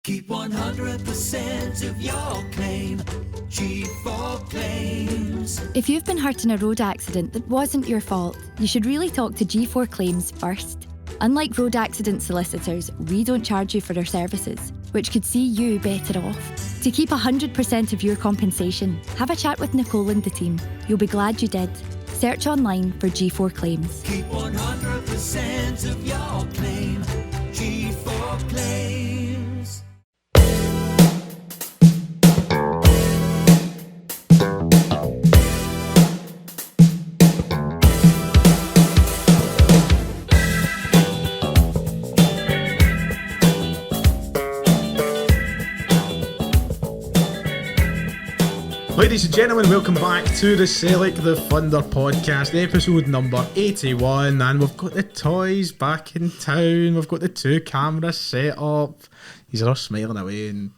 Keep 100% of your claim. G4 Claims. If you've been hurt in a road accident that wasn't your fault, you should really talk to G4 Claims first. Unlike road accident solicitors, we don't charge you for our services, which could see you better off. To keep 100% of your compensation, have a chat with Nicole and the team. You'll be glad you did. Search online for G4 Claims. Keep 100% of your claim. G4 Claims. Ladies and gentlemen, welcome back to the Sellik the Thunder podcast, episode number 81, and we've got the toys back in town. We've got the two cameras set up. He's all smiling away and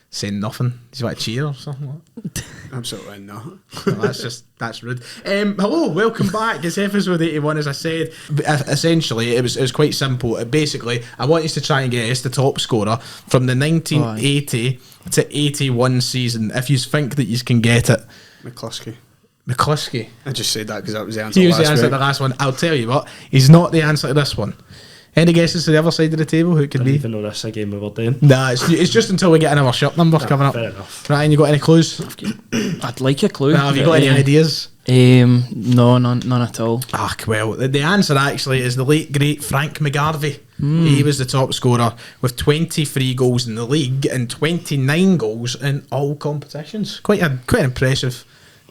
saying nothing. He's like a cheer or something like that. Absolutely not. Well, that's rude. Hello, welcome back. It's episode 81, as I said. Essentially, it was quite simple. Basically, I want you to try and guess the top scorer from the 1980 to 81 season. If you think that you can get it. McCluskey. I just said that because that was the answer. He was the answer to the last one. I'll tell you what, he's not the answer to this one. Any guesses to the other side of the table? Who it could be? I don't even know this is a game we were doing. Nah, it's just until we get another shop number coming up. Fair enough. Ryan, you got any clues? I'd like a clue. Have you got any ideas? No, none at all. Well, the answer actually is the late great Frank McGarvey. He was the top scorer with 23 goals in the league and 29 goals in all competitions. Quite an impressive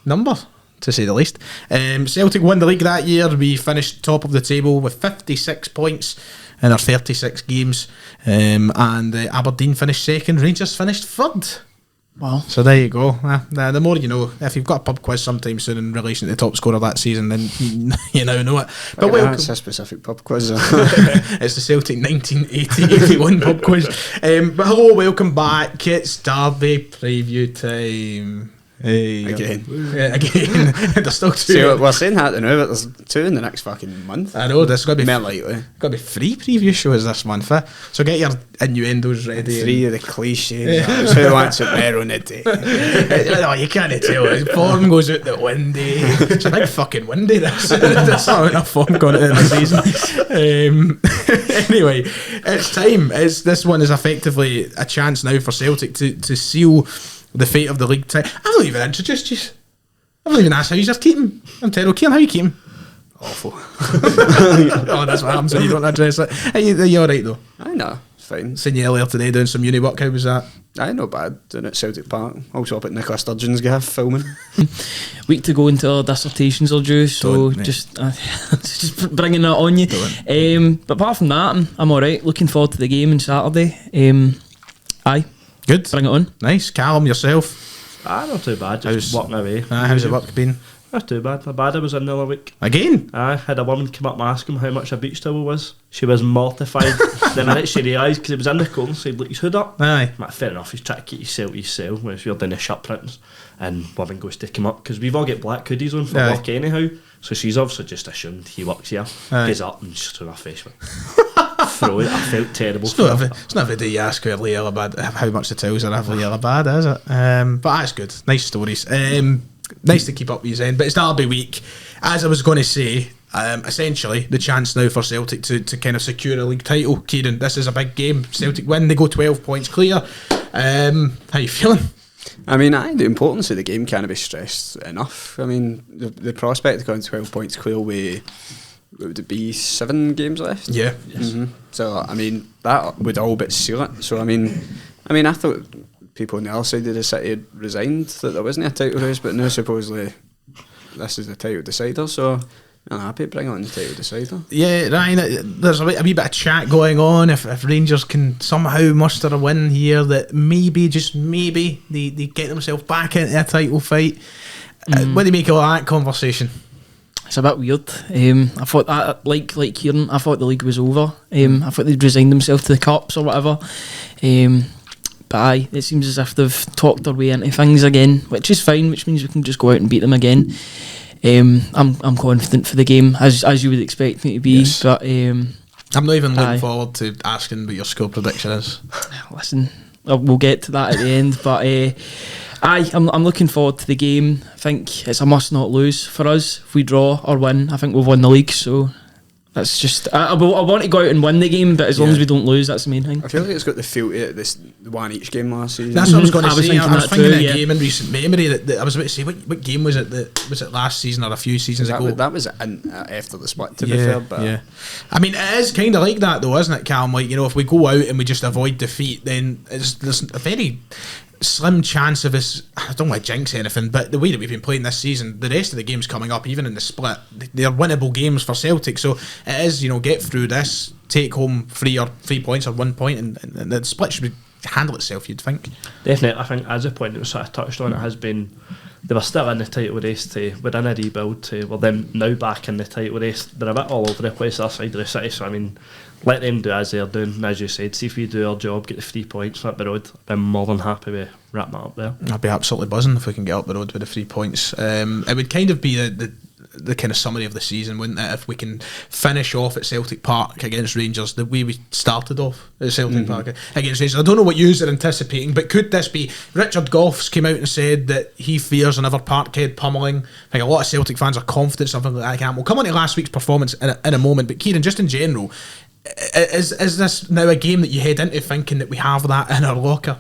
number, to say the least. Celtic won the league that year. We finished top of the table with 56 points in our 36 games, and Aberdeen finished second. Rangers finished third. Wow. So there you go. The more you know. If you've got a pub quiz sometime soon in relation to the top scorer that season, then you now know it. But it's a specific pub quiz. It's the Celtic 1980-81 pub quiz. But hello, welcome back. It's Derby preview time. Hey, Again. There's still two. See, we're saying that now, but there's two in the next fucking month. I know, there's got to be more likely. Got to be 3 preview shows this month. So get your innuendos ready. 3 of the cliches. Who wants a bear on a day? No, you can't tell. His form goes out the windy. It's a big fucking windy. There's not enough form going into the season. Anyway, it's time. This one is effectively a chance now for Celtic to seal the fate of the league title. I've not even introduced you. I've not even asked how you just keep him. I'm terrible. Kieran, how you keep him? Awful. Oh, that's what happens when you don't address it. Are you alright though? I know, it's fine. Seen you earlier today doing some uni work. How was that? Aye, not bad. Doing it at Celtic Park. Also up at Nicola Sturgeon's gaff filming. Week to go until our dissertations are due, so just bringing that on you. But apart from that, I'm alright. Looking forward to the game on Saturday. Aye. Good. Bring it on. Nice. Callum, yourself? Not too bad. Just walking away. How's the work been? Not too bad. My bad. I was in the other week. Again? I had a woman come up and ask him how much a beach towel was. She was mortified. The minute she realised, because it was in the corner, so he'd look his hood up. Aye. I'm like, fair enough, he's trying to keep yourself, whereas we're doing the shirt prints. And woman goes to come up, because we've all got black hoodies on for work anyhow. So she's obviously just assumed he works here. Goes up and just threw her face with throw it. I felt terrible. It's not every day you ask her how much the towels are every bad, is it? But that's good. Nice stories. Nice to keep up with his end. But it's Derby week. As I was going to say, essentially the chance now for Celtic to kind of secure a league title. Kieran, this is a big game. Celtic win, they go 12 points clear. How you feeling? I mean, the importance of the game can't be stressed enough. I mean, the prospect of going 12 points clear with, what would it be, 7 games left? Yeah. Yes. Mm-hmm. So, I mean, that would all but seal it. So, I mean, I thought people on the other side of the city had resigned that there wasn't a title race, but now supposedly this is the title decider. So, I'm happy to bring on the title decider. Yeah, Ryan, there's a wee bit of chat going on if Rangers can somehow muster a win here, that maybe, just maybe, they get themselves back into a title fight. What do you make of that conversation? It's a bit weird. I thought that, like Kieran, I thought the league was over. I thought they'd resigned themselves to the cups or whatever. But aye, it seems as if they've talked their way into things again, which is fine, which means we can just go out and beat them again. I'm confident for the game, as you would expect me to be. Yes. But I'm not even looking forward to asking what your score prediction is. Listen, we'll get to that at the end. But I'm looking forward to the game. I think it's a must not lose for us. If we draw or win, I think we've won the league. So that's just I want to go out and win the game, but as long as we don't lose, that's the main thing. I feel like it's got the feel to it. This won each game last season. That's what I was going to say. I was thinking too, of a game in recent memory that I was about to say. What game was it? Was it last season or a few seasons ago? That was after the split, to be fair. But I mean, it is kind of like that though, isn't it, Cam? Like, if we go out and we just avoid defeat, then there's a very slim chance of us. I don't want to jinx anything, but the way that we've been playing this season, the rest of the games coming up, even in the split, they're winnable games for Celtic. So it is, get through this, take home 3 points or 1 point, and the split should handle itself, you'd think. Definitely. I think as a point that was sort of touched on, it has been, they were still in the title race, we're in a rebuild, we're then now back in the title race. They're a bit all over the place our side of the city, so I mean, let them do as they're doing. And as you said, see if we do our job, get the 3 points up the road, I'm more than happy with wrapping that up there. I'd be absolutely buzzing if we can get up the road with the 3 points. It would kind of be the kind of summary of the season, wouldn't it, if we can finish off at Celtic Park against Rangers the way we started off at Celtic Park against Rangers. I don't know what you are anticipating, but could this be... Richard Goffs came out and said that he fears another Parkhead pummelling. I think a lot of Celtic fans are confident something like that. We'll come on to last week's performance in a moment, but Kieran, just in general, is this now a game that you head into thinking that we have that in our locker?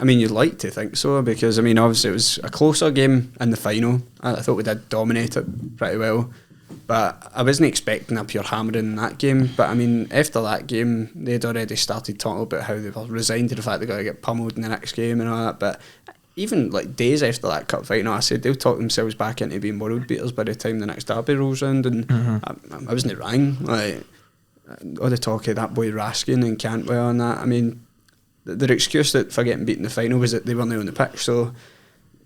I mean, you'd like to think so, because I mean, obviously it was a closer game in the final. I thought we did dominate it pretty well, but I wasn't expecting a pure hammering in that game. But I mean, after that game, they'd already started talking about how they were resigned to the fact they're going to get pummeled in the next game and all that. But even like days after that cup final, I said they'll talk themselves back into being world beaters by the time the next derby rolls round, and I wasn't wrong. Like, all the talk of that boy Raskin and Cantwell and that, I mean, their excuse that for getting beaten in the final was that they weren't on the pitch. So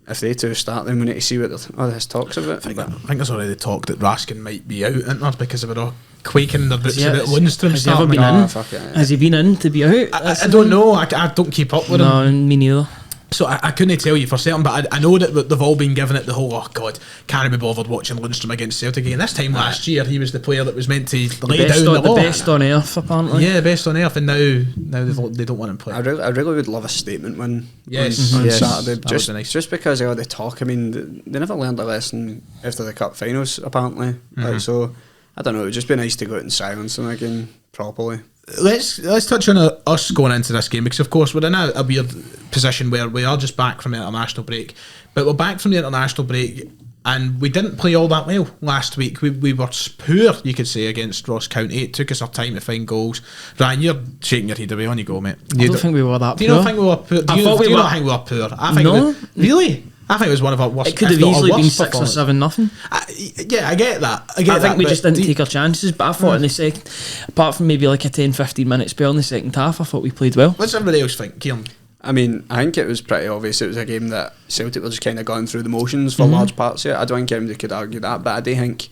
if they two start, then we need to see what all this talks about. I think there's already talk that Raskin might be out, isn't there, because of it all quaking their boots about Lundstrom starting. Has he been in to be out? I don't know. I don't keep up with him. No, me neither. So I couldn't tell you for certain, but I know that they've all been giving it the whole, oh God, can't be bothered watching Lundstrom against Celtic again. This time last year, he was the player that was meant to lay down the law. The best on earth, apparently. Yeah, best on earth, and now they don't want him playing. I really would love a statement win on Saturday. Just because of all the talk. I mean, they never learned a lesson after the cup finals, apparently. So, I don't know, it would just be nice to go out and silence them again properly. Let's touch on us going into this game, because of course we're in a weird position where we are just back from the international break, but we're back from the international break and we didn't play all that well last week. We were poor, you could say, against Ross County. It took us our time to find goals. Ryan, you're shaking your head away. On you go, mate. I don't think we were that poor. Do you not think we were poor? Do you not think we were poor? I think really? I think it was one of our worst. It could have easily been 6 or 7 nothing. Yeah, I get that. I think we just didn't take our chances, but I thought in the second, apart from maybe like a 10-15 minute spell in the second half, I thought we played well. What's everybody else think, Kieran? I mean, I think it was pretty obvious it was a game that Celtic were just kind of going through the motions for large parts of it. I don't think anybody could argue that, but I do think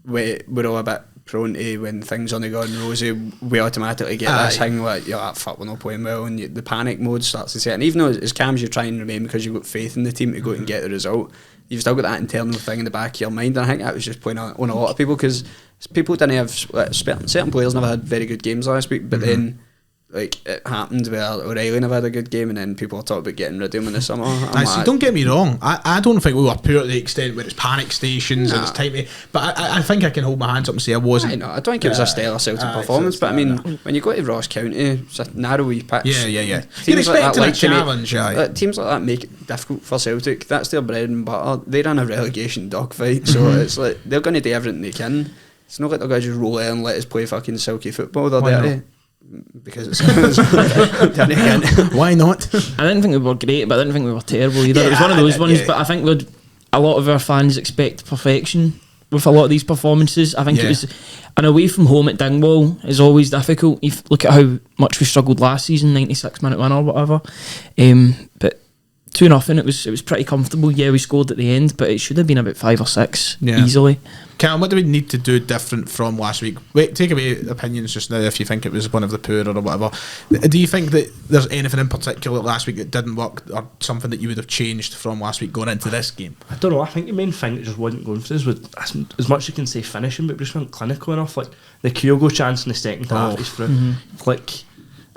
we're all a bit prone to, when things only go rosy, we automatically get this thing like, fuck, we're not playing well, and the panic mode starts to set. And even though as calm as you try and remain because you've got faith in the team to go and get the result, you've still got that internal thing in the back of your mind. And I think that was just playing on a lot of people, because people didn't have, certain players never had very good games last week, but then like it happened where O'Reilly never had a good game, and then people talk about getting rid of him in the summer. Don't get me wrong, I don't think we were poor to the extent where it's panic stations and it's time to, but I think I can hold my hands up and say I wasn't. I don't think it was a stellar Celtic performance, but I mean, when you go to Ross County, it's a narrow wee pitch. Yeah. You're expecting a challenge, teams like that make it difficult for Celtic. That's their bread and butter. They're in a relegation dogfight, so it's like they're going to do everything they can. It's not like they're going to just roll out and let us play fucking silky football. They're dirty. Because it's why not? I didn't think we were great, but I didn't think we were terrible either. It was one of those ones, but I think a lot of our fans expect perfection with a lot of these performances. I think it was, and away from home at Dingwall is always difficult. You look at how much we struggled last season, 96-minute win or whatever, but 2-0, it was pretty comfortable. Yeah, we scored at the end, but it should have been about 5 or 6 easily. Cam, what do we need to do different from last week? Wait, take away opinions just now if you think it was one of the poor or whatever. Do you think that there's anything in particular last week that didn't work, or something that you would have changed from last week going into this game? I don't know. I think the main thing that just wasn't going for us was, as much as you can say finishing, but we just weren't clinical enough. Like the Kyogo chance in the second half is through. Like,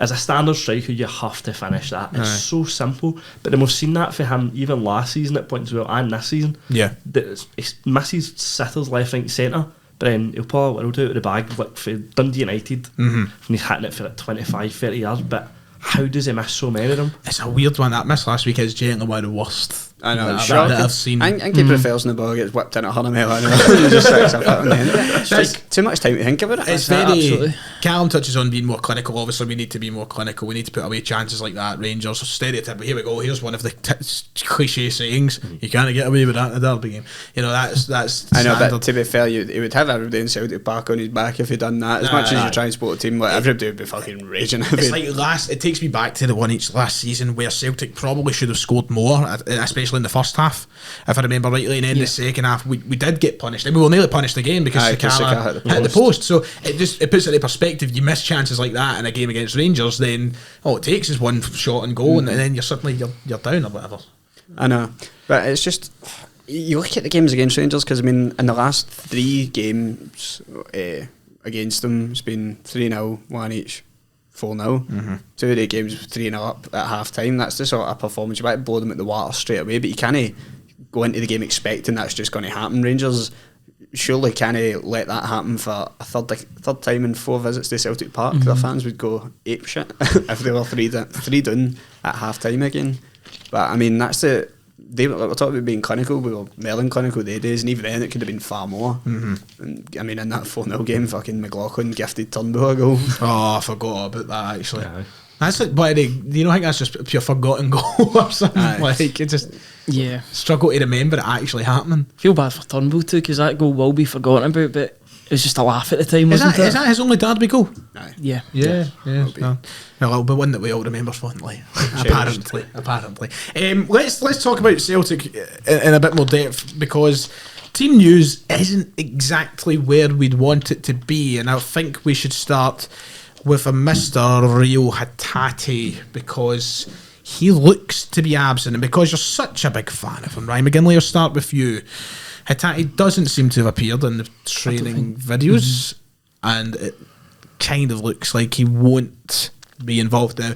as a standard striker, you have to finish that. It's so simple. But then we've seen that for him even last season at points as well, and this season. Yeah. He misses sitters left, right, centre, but then he'll pull a little out of the bag like for Dundee United, and he's hitting it for like 25, 30 yards. But how does he miss so many of them? It's a weird one. That miss last week is genuinely one of the worst I know, it's that shocking. I've seen. I think he prefers the ball gets whipped in at 100 mile an hour and just sits up on the end. It's like too much time to think about it. It's very. Callum touches on being more clinical. Obviously, we need to be more clinical. We need to put away chances like that. Rangers stereotype. But here we go. Here's one of the cliche sayings. You can't get away with that in a derby game. You know, that's. I know, standard. but to be fair, he would have everybody in Celtic back on his back if he'd done that. As much as you try and support a team, like everybody would be fucking raging. It's like it takes me back to the one each last season where Celtic probably should have scored more, especially in the first half, if I remember rightly. And in the second half, we did get punished, and we were nearly punished again because Sakala hit the post. So it puts it in perspective. You miss chances like that in a game against Rangers, then all it takes is one shot and goal, and then you're suddenly you're down or whatever. I know, but it's just you look at the games against Rangers, because I mean in the last 3 games against them, it's been 3-0, 1 each. 4-0. 2 of the games 3-0 up at half time. That's the sort of performance you might blow them at the water straight away, but you can't go into the game expecting that's just going to happen. Rangers surely can't let that happen for a third time in 4 visits to Celtic Park. Their fans would go apeshit if they were 3 down at half time again. But I mean, that's the. We're talking about being clinical. We were merely clinical their days, and even then it could have been far more. And, I mean, in that 4-0 game, fucking McLaughlin gifted Turnbull a goal. Oh, I forgot about that actually. Yeah. That's like, do you know? I think that's just a pure forgotten goal or something. Like it just struggle to remember it actually happening. Feel bad for Turnbull too, because that goal will be forgotten about, but it was just a laugh at the time, wasn't it? Is that his only derby goal? Aye. Yeah. Well, it'll be one that we all remember fondly. Apparently. Let's talk about Celtic in a bit more depth, because team news isn't exactly where we'd want it to be, and I think we should start with a Mr. Rio Hatate, because he looks to be absent, and because you're such a big fan of him, Ryan McGinley, I'll start with you. Hatate doesn't seem to have appeared in the training videos, and it kind of looks like he won't be involved now.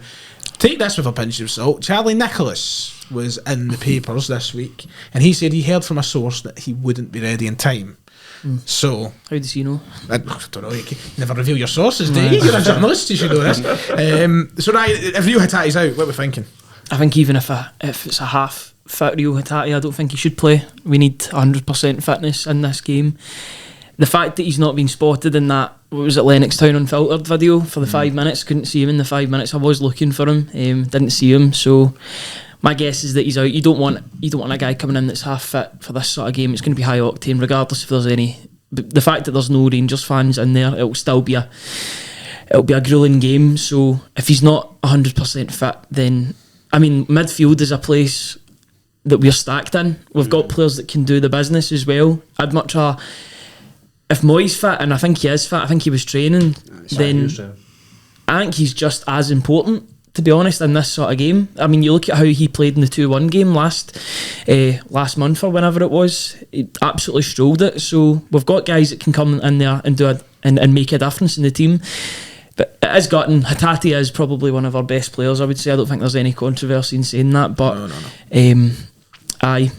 Take this with a pinch of salt. Charlie Nicholas was in the papers this week, and he said he heard from a source that he wouldn't be ready in time. So how does he know? I don't know. You can never reveal your sources, do you? You're a journalist, you should know this. So now, if Rio Hatate's out, what are we thinking? I think even if it's a half fit Rio Hatate, I don't think he should play. We need 100% fitness in this game. The fact that he's not been spotted in that, what was it, Lennox Town Unfiltered video for the 5 minutes, couldn't see him in the 5 minutes. I was looking for him, didn't see him, so my guess is that he's out. You don't want a guy coming in that's half fit for this sort of game. It's going to be high octane regardless if there's any. But the fact that there's no Rangers fans in there, it'll still be a grueling game. So if he's not 100% fit, then I mean, midfield is a place that we're stacked in. We've got players that can do the business as well. I'd much rather, if Moy's fit, and I think he is fit, I think he was training, then I think he's just as important, to be honest, in this sort of game. I mean, you look at how he played in the 2-1 game last month or whenever it was. He absolutely strolled it. So we've got guys that can come in there and do and make a difference in the team. But it is gutting. Hatate is probably one of our best players, I would say. I don't think there's any controversy in saying that. But no. Aye,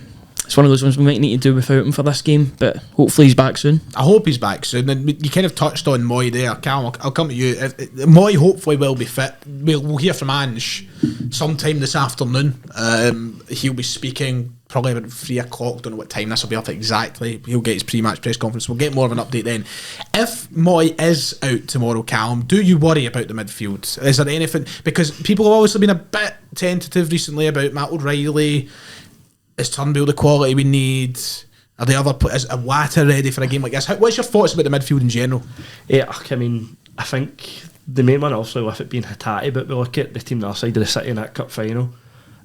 it's one of those ones we might need to do without him for this game, but hopefully he's back soon. I hope he's back soon. And you kind of touched on Moy there. Callum, I'll come to you. Moy hopefully will be fit. We'll hear from Ange sometime this afternoon. He'll be speaking probably about 3 o'clock. Don't know what time this will be up exactly. He'll get his pre-match press conference. We'll get more of an update then. If Moy is out tomorrow, Callum, do you worry about the midfield? Is there anything? Because people have obviously been a bit tentative recently about Matt O'Reilly. Is Turnbull the quality we need? Are the other is Iwata ready for a game like this? What's your thoughts about the midfield in general? Yeah, I mean, I think the main one also with it being Hatate, but we look at the team on the other side of the City in that cup final.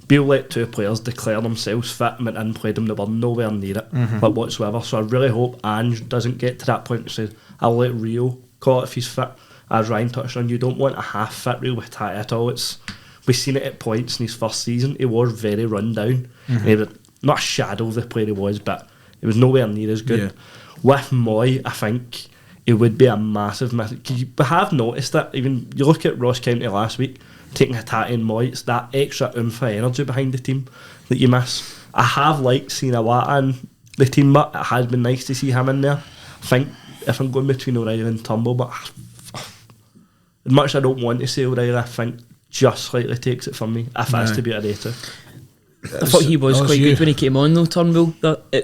Beale let 2 players declare themselves fit and went in and played them. They were nowhere near it, like whatsoever. So I really hope Ange doesn't get to that point and says, I'll let Rio call it if he's fit. As Ryan touched on, you don't want a half fit Rio with Hatate at all. We've seen it at points in his first season. He was very run down. He was not a shadow of the player he was, but he was nowhere near as good. With Moy, I think he would be a massive miss. Because you have noticed that, even you look at Ross County last week, taking Hatate and Moy, it's that extra oomph of energy behind the team that you miss. I have liked seeing Awata in the team, but it has been nice to see him in there. I think if I'm going between O'Reilly and Turnbull, but as much as I don't want to say O'Reilly, I think just slightly takes it from me if that's to be a rater. I thought he was quite good when he came on though, Turnbull,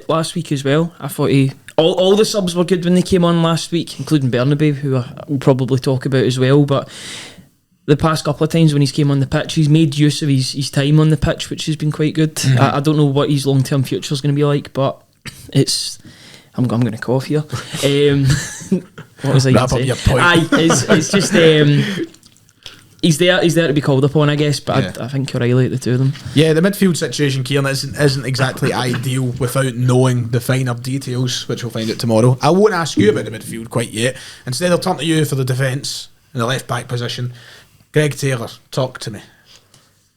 last week as well. I thought all the subs were good when they came on last week, including Bernabe, who we'll probably talk about as well, but the past couple of times when he's came on the pitch, he's made use of his time on the pitch, which has been quite good. I don't know what his long-term future is going to be like, but it's... I'm going to cough here. What was I going to say? Your point. It's just... He's there to be called upon, I guess, but I think O'Reilly, the two of them. Yeah, the midfield situation, Kieran, isn't exactly ideal without knowing the finer details, which we'll find out tomorrow. I won't ask you about the midfield quite yet. Instead, I'll turn to you for the defence in the left-back position. Greg Taylor, talk to me.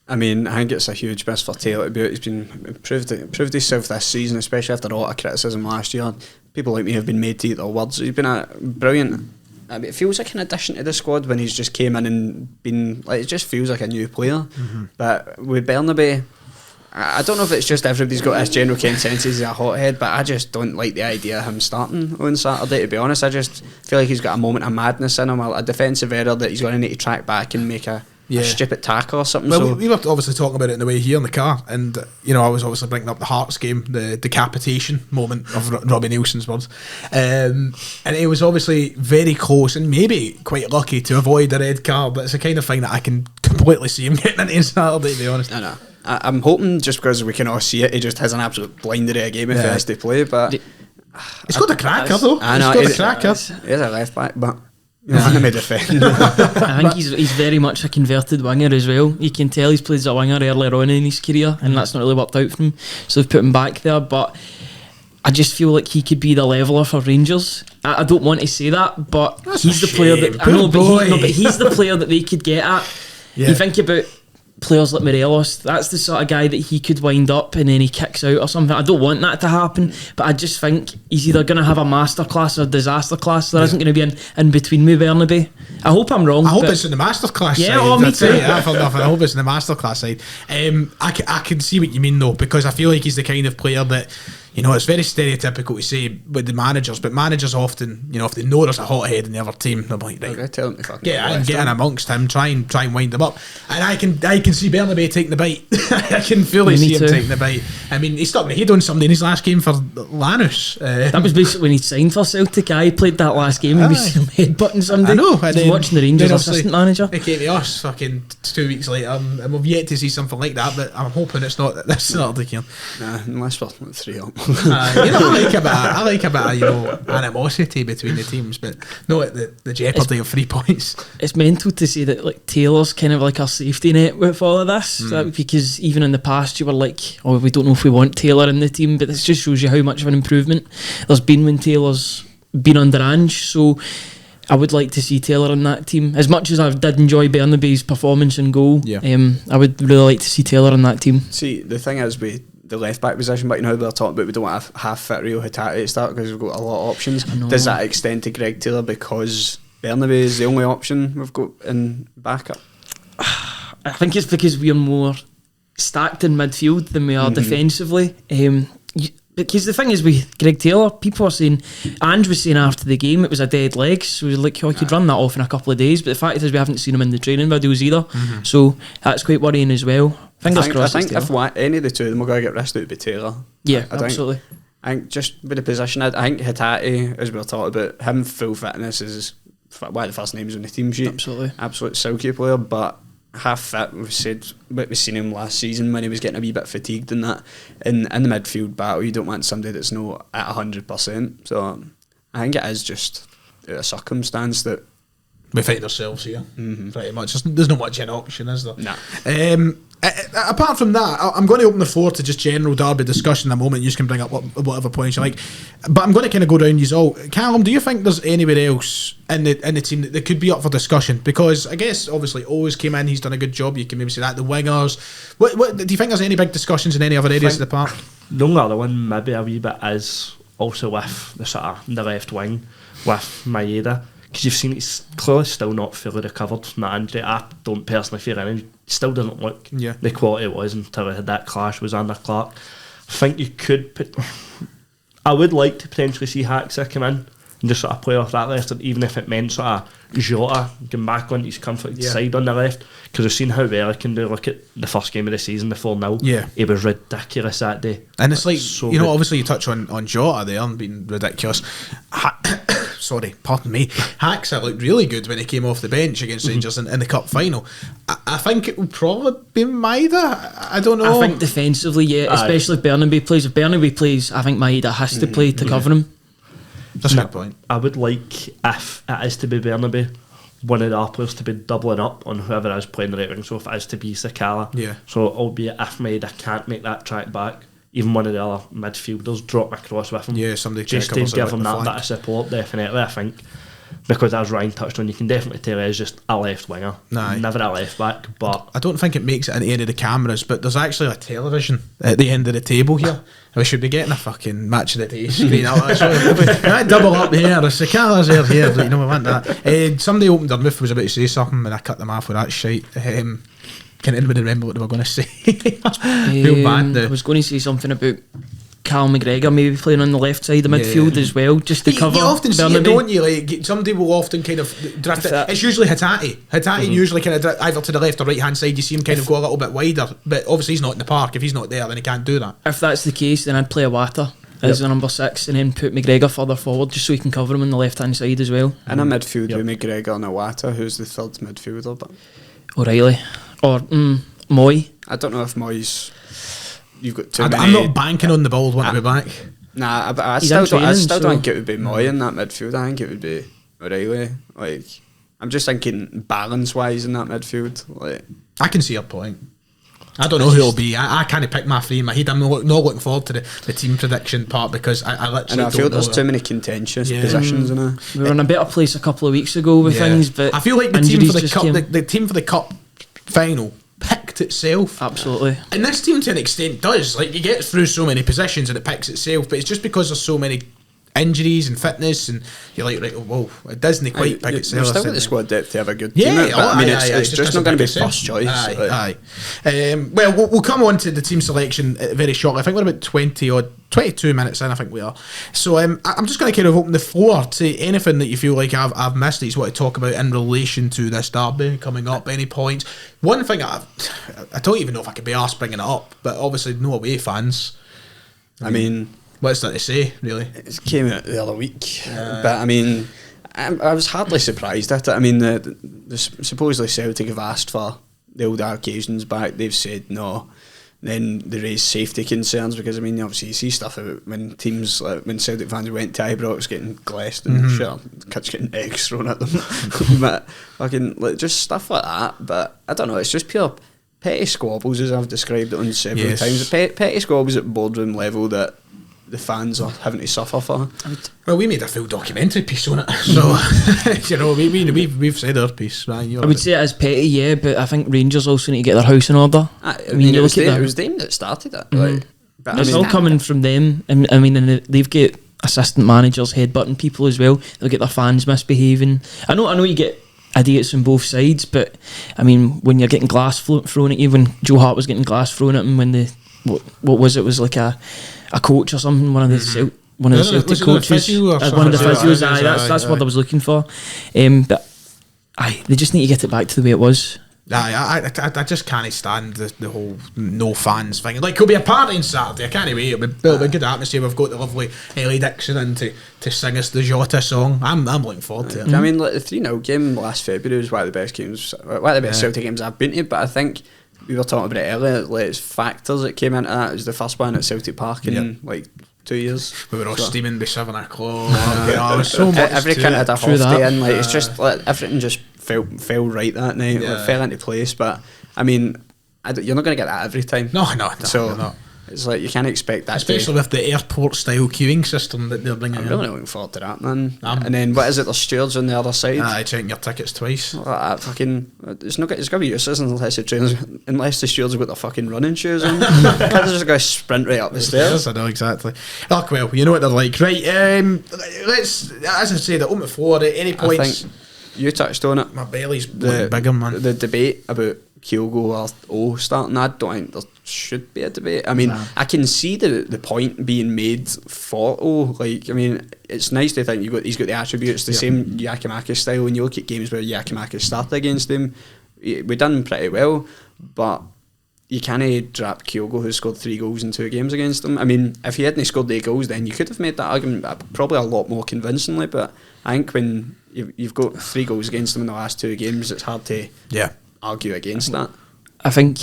I mean, I think it's a huge miss for Taylor to be out. He's been proved himself this season, especially after a lot of criticism last year. People like me have been made to eat their words. He's been a brilliant... I mean, it feels like an addition to the squad when he's just came in and been... Like, it just feels like a new player. But with Bernabe, I don't know if it's just everybody's got this general consensus he's a hothead, but I just don't like the idea of him starting on Saturday, to be honest. I just feel like he's got a moment of madness in him, a defensive error that he's going to need to track back and make a stupid tackle or something. Well, we were obviously talking about it in the way here in the car, and I was obviously bringing up the Hearts game, the decapitation moment of Robbie Nielsen's words, and it was obviously very close and maybe quite lucky to avoid a red card, but it's the kind of thing that I can completely see him getting into Saturday, to be honest. I know. I'm hoping just because we can all see it, he just has an absolute blinder of a game if he has to play, but... It's got a cracker though. I know, it's got a cracker. He's a left back, but... enemy defend. I think he's very much a converted winger as well. You can tell he's played as a winger earlier on in his career, and that's not really worked out for him, so they've put him back there. But I just feel like he could be the leveller for Rangers. I don't want to say that, but he's the player that I know. But he's the player that they could get at. You think about players like Morelos, that's the sort of guy that he could wind up and then he kicks out or something. I don't want that to happen, but I just think he's either going to have a masterclass or a disaster class. There isn't going to be in between with Bernabe. I hope I'm wrong. I hope it's in the masterclass side. Me too. I hope it's in the masterclass side. I can see what you mean though, because I feel like he's the kind of player that, it's very stereotypical to say with the managers, but managers often, if they know there's a hothead in the other team, they're like, right, tell him to fucking get in amongst him, try and wind him up. And I can see Bernabe taking the bite. I can fully see him taking the bite. I mean, he stuck the head on somebody in his last game for Lanús. That was basically when he signed for Celtic. I played that last game and we see him headbutting somebody. I know. I was watching the Rangers assistant manager. They came to us fucking 2 weeks later, and we've yet to see something like that, but I'm hoping it's not this Saturday. Nah, unless we're 3-up. I like a bit of animosity between the teams, but not at the jeopardy of 3 points. It's mental to say that like Taylor's kind of like our safety net with all of this, because even in the past you were like, we don't know if we want Taylor in the team, but this just shows you how much of an improvement there's been when Taylor's been under Ange. So I would like to see Taylor in that team. As much as I did enjoy Bernabe's performance and goal, I would really like to see Taylor in that team. See, the thing is with the left back position, but we're talking about we don't want a half fit Rio Hatate at start because we've got a lot of options. Does that extend to Greg Taylor because Bernabe is the only option we've got in backup? I think it's because we are more stacked in midfield than we are defensively. Because the thing is with Greg Taylor, people are saying, Ange was saying after the game it was a dead leg, so we were like, he could run that off in a couple of days, but the fact is we haven't seen him in the training videos either, so that's quite worrying as well. Fingers crossed. I think if any of the two of them are going to get rested, it would be Taylor. Yeah, absolutely. I think just with the position, I think Hatate, as we were talking about, him full fitness is one of the first names on the team sheet. Absolutely. Absolute silky player, but half fit, we've seen him last season when he was getting a wee bit fatigued in that. In the midfield battle, you don't want somebody that's not at 100%. So I think it is just a circumstance that we find ourselves here, pretty much. There's not much in auction, is there? No. Apart from that, I'm going to open the floor to just general derby discussion in a moment. You just can bring up whatever points you like, but I'm going to kind of go down these all. Callum, do you think there's anywhere else in the team that could be up for discussion? Because I guess obviously O's came in, he's done a good job. You can maybe say that. The wingers. What do you think? There's any big discussions in any other areas of the park? The only other one maybe a wee bit is also with the sort of the left wing with Maeda, because you've seen he's clearly still not fully recovered from that injury. I don't personally feel any. He still doesn't look the quality it was until he had that clash with Xander Clark. I think you could put. I would like to potentially see Haxa come in and just sort of play off that left, even if it meant sort of Jota going back on his comfort side on the left, because we've seen how well he can do. Look at the first game of the season, the 4-0. Yeah. He was ridiculous that day. And it's like, so you know, good. obviously you touch on Jota there and being ridiculous. Sorry, pardon me. Haxa looked really good when he came off the bench against Rangers in the cup final. I think it will probably be Maeda. I don't know. I think defensively, especially if Bernabei plays. If Bernabei plays, I think Maeda has to play to cover him. That's a good point. I would like, if it is to be Bernabei, one of the other players to be doubling up on whoever is playing the right wing. So if it is to be Sakala, so albeit if Maeda can't make that track back, even one of the other midfielders drop across with him. Yeah, somebody just to give him that bit of support, definitely, I think. Because as Ryan touched on, you can definitely tell he's just a left winger, never a left back. But I don't think it makes it into any of the cameras, but there's actually a television at the end of the table here. We should be getting a fucking match of the day screen. I double up here. The Sakala's here. You know, we want that. Somebody opened their mouth, was about to say something, and I cut them off with that shite. Can anybody remember what they were going to say? Feel bad. I was going to say something about Cal McGregor maybe playing on the left side of midfield as well, just to cover. You often see it, don't you? Like somebody will often kind of drift it. It's usually Hatate. Usually kind of either to the left or right hand side. You see him kind of go a little bit wider, but obviously he's not in the park. If he's not there, then he can't do that. If that's the case, then I'd play Iwata as the number 6 and then put McGregor further forward just so he can cover him on the left hand side as well. In a midfield with McGregor and Iwata, who's the third midfielder? But O'Reilly or Moy. I don't know if Moy's. You've got too I'm many. not banking on the ball want to be back. Nah, but I He's still in training, don't think it would be Moy in that midfield. I think it would be O'Reilly. Like, I'm just thinking balance wise in that midfield. Like, I can see your point. I don't know who it'll be. I can't pick my three in my head. I'm not looking forward to the team prediction part because I literally I feel there's too many contentious positions in it. We were in a better place a couple of weeks ago with things, but I feel like the team for the cup, the team for the cup final picked itself. Absolutely. And this team to an extent does. Like, you get through so many positions and it picks itself, but it's just because there's so many injuries and fitness and you're like, right, whoa, it doesn't quite pick itself. You've still got the squad depth to have a good team. But I mean, it's just not going to be first choice. Well, we'll come on to the team selection very shortly. I think we're about 22 minutes in, I think we are. So I'm just going to kind of open the floor to anything that you feel like I've missed that you want to talk about in relation to this derby coming up, any points. One thing I don't even know if I could be asked bringing it up, but obviously no away fans. I mean, what's that to say, really? It came out the other week, but I mean, I was hardly surprised at it. I mean, the supposedly Celtic have asked for the old occasions back. They've said no. Then they raised safety concerns because, I mean, obviously you see stuff about when teams, like when Celtic fans went to Ibrox getting glassed and kids getting eggs thrown at them. But fucking, like, just stuff like that. But I don't know, it's just pure petty squabbles, as I've described it on several times. Petty squabbles at boardroom level that the fans are having to suffer for. Well, we made a full documentary piece on it, so you know, we've said our piece. Right? I would say it is petty, but I think Rangers also need to get their house in order. I mean, it was them that started it. Like, but it's all coming from them. And I mean, and they've got assistant managers headbutting people as well. They'll get their fans misbehaving. I know you get idiots on both sides, but I mean, when you're getting glass thrown at you, when Joe Hart was getting glass thrown at him, when what was it? Was like a coach or something, one of the Celtic coaches, one of the physios. That's what I was looking for. But they just need to get it back to the way it was. I just can't stand the whole no fans thing. Like, it'll be a party on Saturday. I can't wait. It'll be a good atmosphere. We've got the lovely Ellie Dixon in to sing us the Jota song. I'm looking forward to it. I mean, like, the 3-0 game last February was one of the best games, one of the best Celtic games I've been to. But I think we were talking about it earlier. Like, it's factors that came into that. It was the first one at Celtic Park in like 2 years. We were all steaming by 7 o'clock. Was so much. Every kind of had a half day in. Like, it's just like everything just fell right that night. Like, fell into place. But I mean, you're not going to get that every time. No. So you're not. It's like you can't expect that. Especially with the airport-style queuing system that they're bringing I'm in. really looking forward to that, man. And then what is it? There's stewards on the other side. Aye, checking your tickets twice. That fucking, it's gonna be useless unless the stewards have got their fucking running shoes on. They're just gonna sprint right up the stairs. I know exactly. Oh well, you know what they're like, right? Let's, as I said, open the floor. At any I points, think you touched on it. my belly's bigger, man. The debate about Kyogo or O starting, I don't think there should be a debate. I mean, I can see the point being made for O. Like, I mean, it's nice to think he's got the attributes, the same Yakimakis style. When you look at games where Yakimakis started against him, we done pretty well, but you can't drop Kyogo, who scored 3 goals in 2 games against him. I mean, if he hadn't scored 8 goals, then you could have made that argument probably a lot more convincingly, but I think when you've got 3 goals against him in the last 2 games, it's hard to argue against that. I think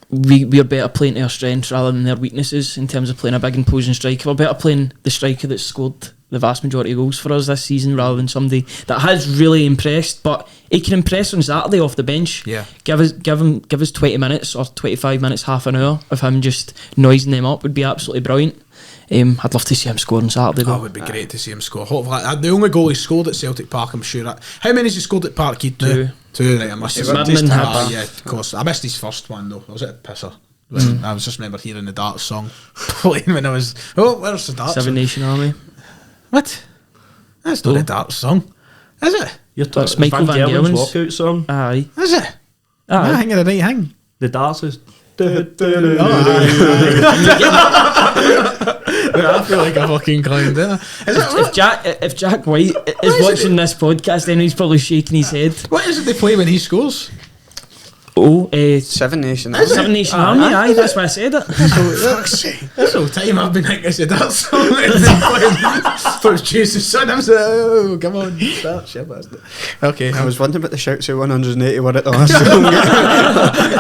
we're better playing to our strengths rather than their weaknesses in terms of playing a big imposing striker. We're better playing the striker that's scored the vast majority of goals for us this season rather than somebody that has really impressed, but he can impress on Saturday off the bench. Yeah. Give us 20 minutes or 25 minutes, half an hour of him just noising them up would be absolutely brilliant. I'd love to see him score on Saturday though. That would be great to see him score. Hopefully, the only goal he scored at Celtic Park, I'm sure. How many has he scored at Parkhead? 2, right? I must have yeah, of course. I missed his first one though. I was at a pisser. I was just remember hearing the darts song playing when I was. Oh, where's the darts? Seven Nation Army. What? That's not a darts song, is it? That's Michael Van Gerwen's walkout song. Aye. Is it? Aye. I think of the right thing. The darts is. I feel like a fucking clown, don't I? If Jack White is watching this podcast, then he's probably shaking his head. What is it they play when he scores? Seven Nation. Seven Nation Army, aye, that's why I said it. Fuck's sake. That's all time I've been thinking I said that song. For Jesus' son, I was like, oh, come on, start shit. Okay, I was wondering about the shouts of 181 at the last song.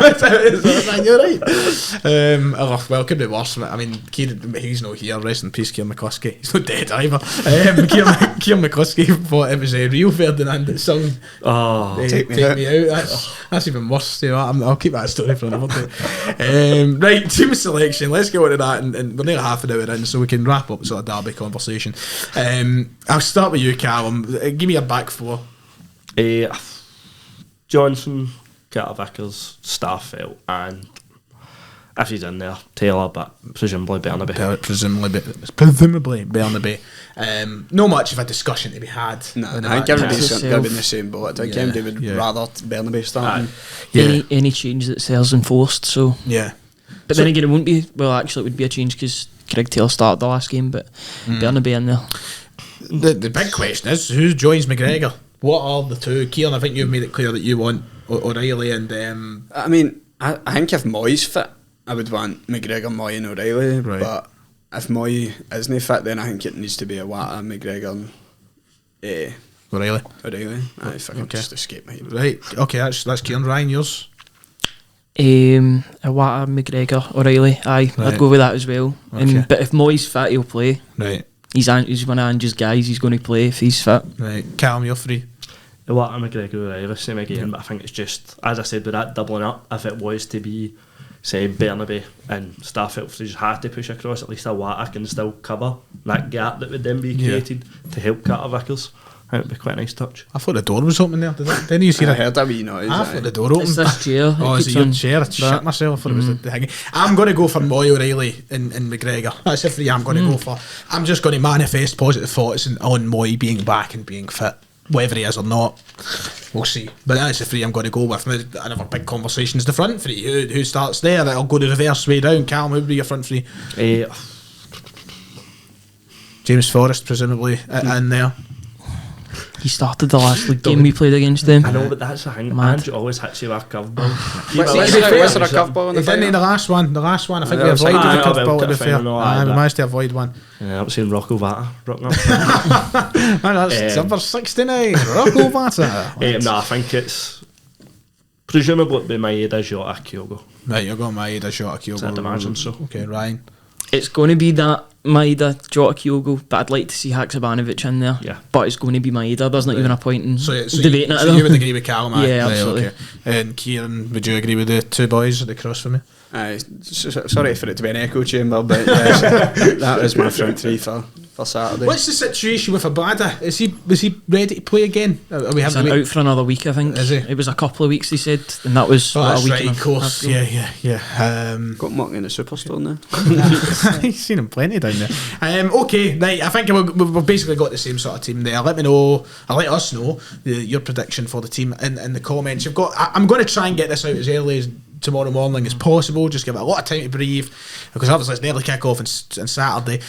That's how it is, man, you're right. Well, it could be worse. I mean, Kieran, he's not here. Rest in peace, Kieran McCluskey. He's not dead either. Kieran McCluskey thought it was a real Ferdinand that sung Take Me Out. That's even worse. You know, I'll keep that story for another day. Right, team selection. Let's get on to that, and we're nearly half an hour in, so we can wrap up sort of derby conversation. I'll start with you, Callum. Give me a back four. Johnson, Carter Vickers, Starfelt, and if he's in there, Taylor, but presumably Burnaby. Presumably Burnaby. No much of a discussion to be had. No, I think everybody's going to be in the same boat. I think everybody would rather Burnaby starting. Any change that Sells enforced, so yeah. But then again, it wouldn't be. Well, actually, it would be a change because Craig Taylor started the last game, but Burnaby in there. The big question is who joins McGregor? What are the two? Kieran, I think you've made it clear that you want O'Reilly and. I mean, I think if Moy's fit, I would want McGregor, Moy, and O'Reilly. Right. But if Moy isn't fit, then I think it needs to be a Wata, McGregor, and O'Reilly. I fucking just escaped my head. Right. Okay, that's Kieran. Ryan, yours. Wata, McGregor, O'Reilly. Aye, Right. I'd go with that as well. Okay. But if Moy's fit, he'll play. Right. He's one of Ange's guys. He's going to play if he's fit. Right. Callum, you're free. What I'm McGregor, O'Reilly, same again, but I think it's just, as I said, with that doubling up, if it was to be, say, Burnaby and Starfelt, if they just had to push across, at least a Wata can still cover that gap that would then be created to help Carter Vickers. I think it would be quite a nice touch. I thought the door was open there. Didn't you see I that? heard a wee noise. I thought the door opened. It's this chair. Oh, is it your chair? I shit myself. I thought it was the thing. I'm going to go for Moy, O'Reilly and McGregor. That's the three I'm going to go for. I'm just going to manifest positive thoughts on Moy being back and being fit. Whether he is or not, we'll see. But that's the three I'm going to go with. Another big conversation is the front three. Who starts there? I'll go the reverse way down. Callum, who would be your front three? James Forrest, presumably, in there. He started the last league game we played against them. I know, but that's the thing. Mad. Ange always hits you with a curveball. Was there a curveball in the He didn't in the last one. I think we Yeah, avoided aye, the curveball, to be well, fair. no, We that. managed to avoid one. Yeah, I'm seeing Rocco Vata rocking up. Man, that's number 69. Rocco Vata. No, I think it's presumably it'd be my Jota Kyogo. Right, you're going my head a shot of Kyogo. I'd imagine so. Okay, Ryan. It's going to be that Maeda, Jota, Kyogo, but I'd like to see Haksabanovic in there. Yeah. But it's going to be Maeda. There's not even a point in debating it. So you would agree with Callum? Yeah, absolutely. Okay. And Kieran, would you agree with the two boys at the cross for me? Sorry for it to be an echo chamber, but yes, that was my front three for Saturday. What's the situation with Abada? Was he ready to play again? Are we He's having out for another week, I think. Is he? It was a couple of weeks, he said, and that was that's a week right, and a of course. half ago. Yeah. Got Muck in the Superstore now. He's seen him plenty down there. Okay, right. I think we've basically got the same sort of team there. Let us know your prediction for the team in the comments. I'm going to try and get this out as early as tomorrow morning as possible. Just give it a lot of time to breathe, because obviously it's nearly kick off on Saturday.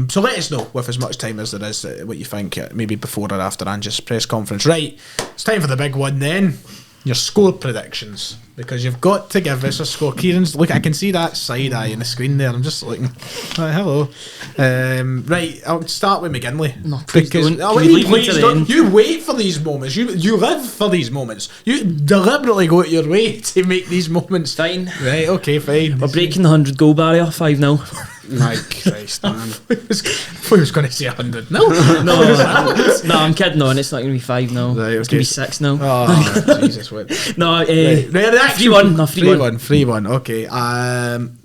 So let us know with as much time as there is what you think, maybe before or after Ange's press conference. Right, it's time for the big one then. Your score predictions, because you've got to give us a score. Kieran's look, I can see that side eye in the screen there. I'm just looking. Hello. Right, I'll start with McGinley. No, please don't. Oh, Can we leave me to the end? You wait for these moments. You live for these moments. You deliberately go out your way to make these moments. Fine. Right, okay, fine. We're breaking the 100 goal barrier, 5-0. My Christ, man. I thought he was going to say 100. No. No, I'm kidding on. It's not going to be 5-0. Right, It's okay. going to be 6-0. Oh, Jesus, what? No, Right, 3-1. No, 3-1. 3-1, okay.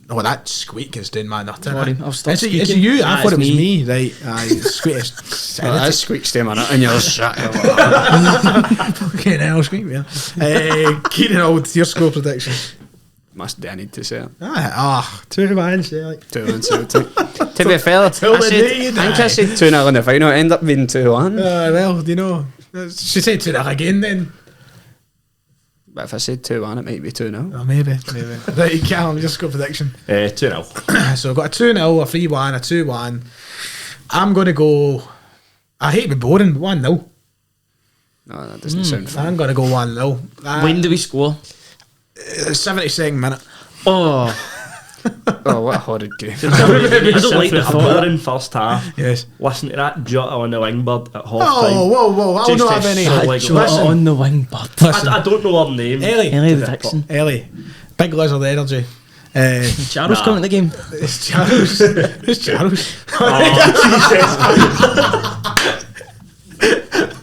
Oh, that squeak is doing my nut. Sorry, I'll stop Is it speaking. you? I Nah, thought it it's was me. me. Right, squeak is... That squeaks to a minute and you're shut. Okay, now squeak, yeah. Kieran Old, your score prediction. Must do I need to say it? 2-1, Sellik. 2-1 Celtic. To be fair, Till the day you I think die. I said 2-0 in the final. It ended up being 2-1. Well, do you know? She said 2-0 again then. But if I said 2-1, it might be 2-0. Oh, maybe. Right, Callum, your score prediction. 2-0. So I've got a 2-0, a 3-1, a 2-1. I'm going to go... I hate to be boring, but 1-0. No, that doesn't sound fun. I'm going to go 1-0. When do we score? 72nd minute. Oh, Oh, what a horrid game. I don't like the thought of that. in first half. Yes. Listen to that Jota on the wingboard at half Oh, time. whoa. I'll Just not is have any... so like- Jota Listen, on the wing, but I don't know her name. Ellie the Vixen. Ellie. Big lizard energy. Charo's coming to the game. It's Charles. Who's Charles?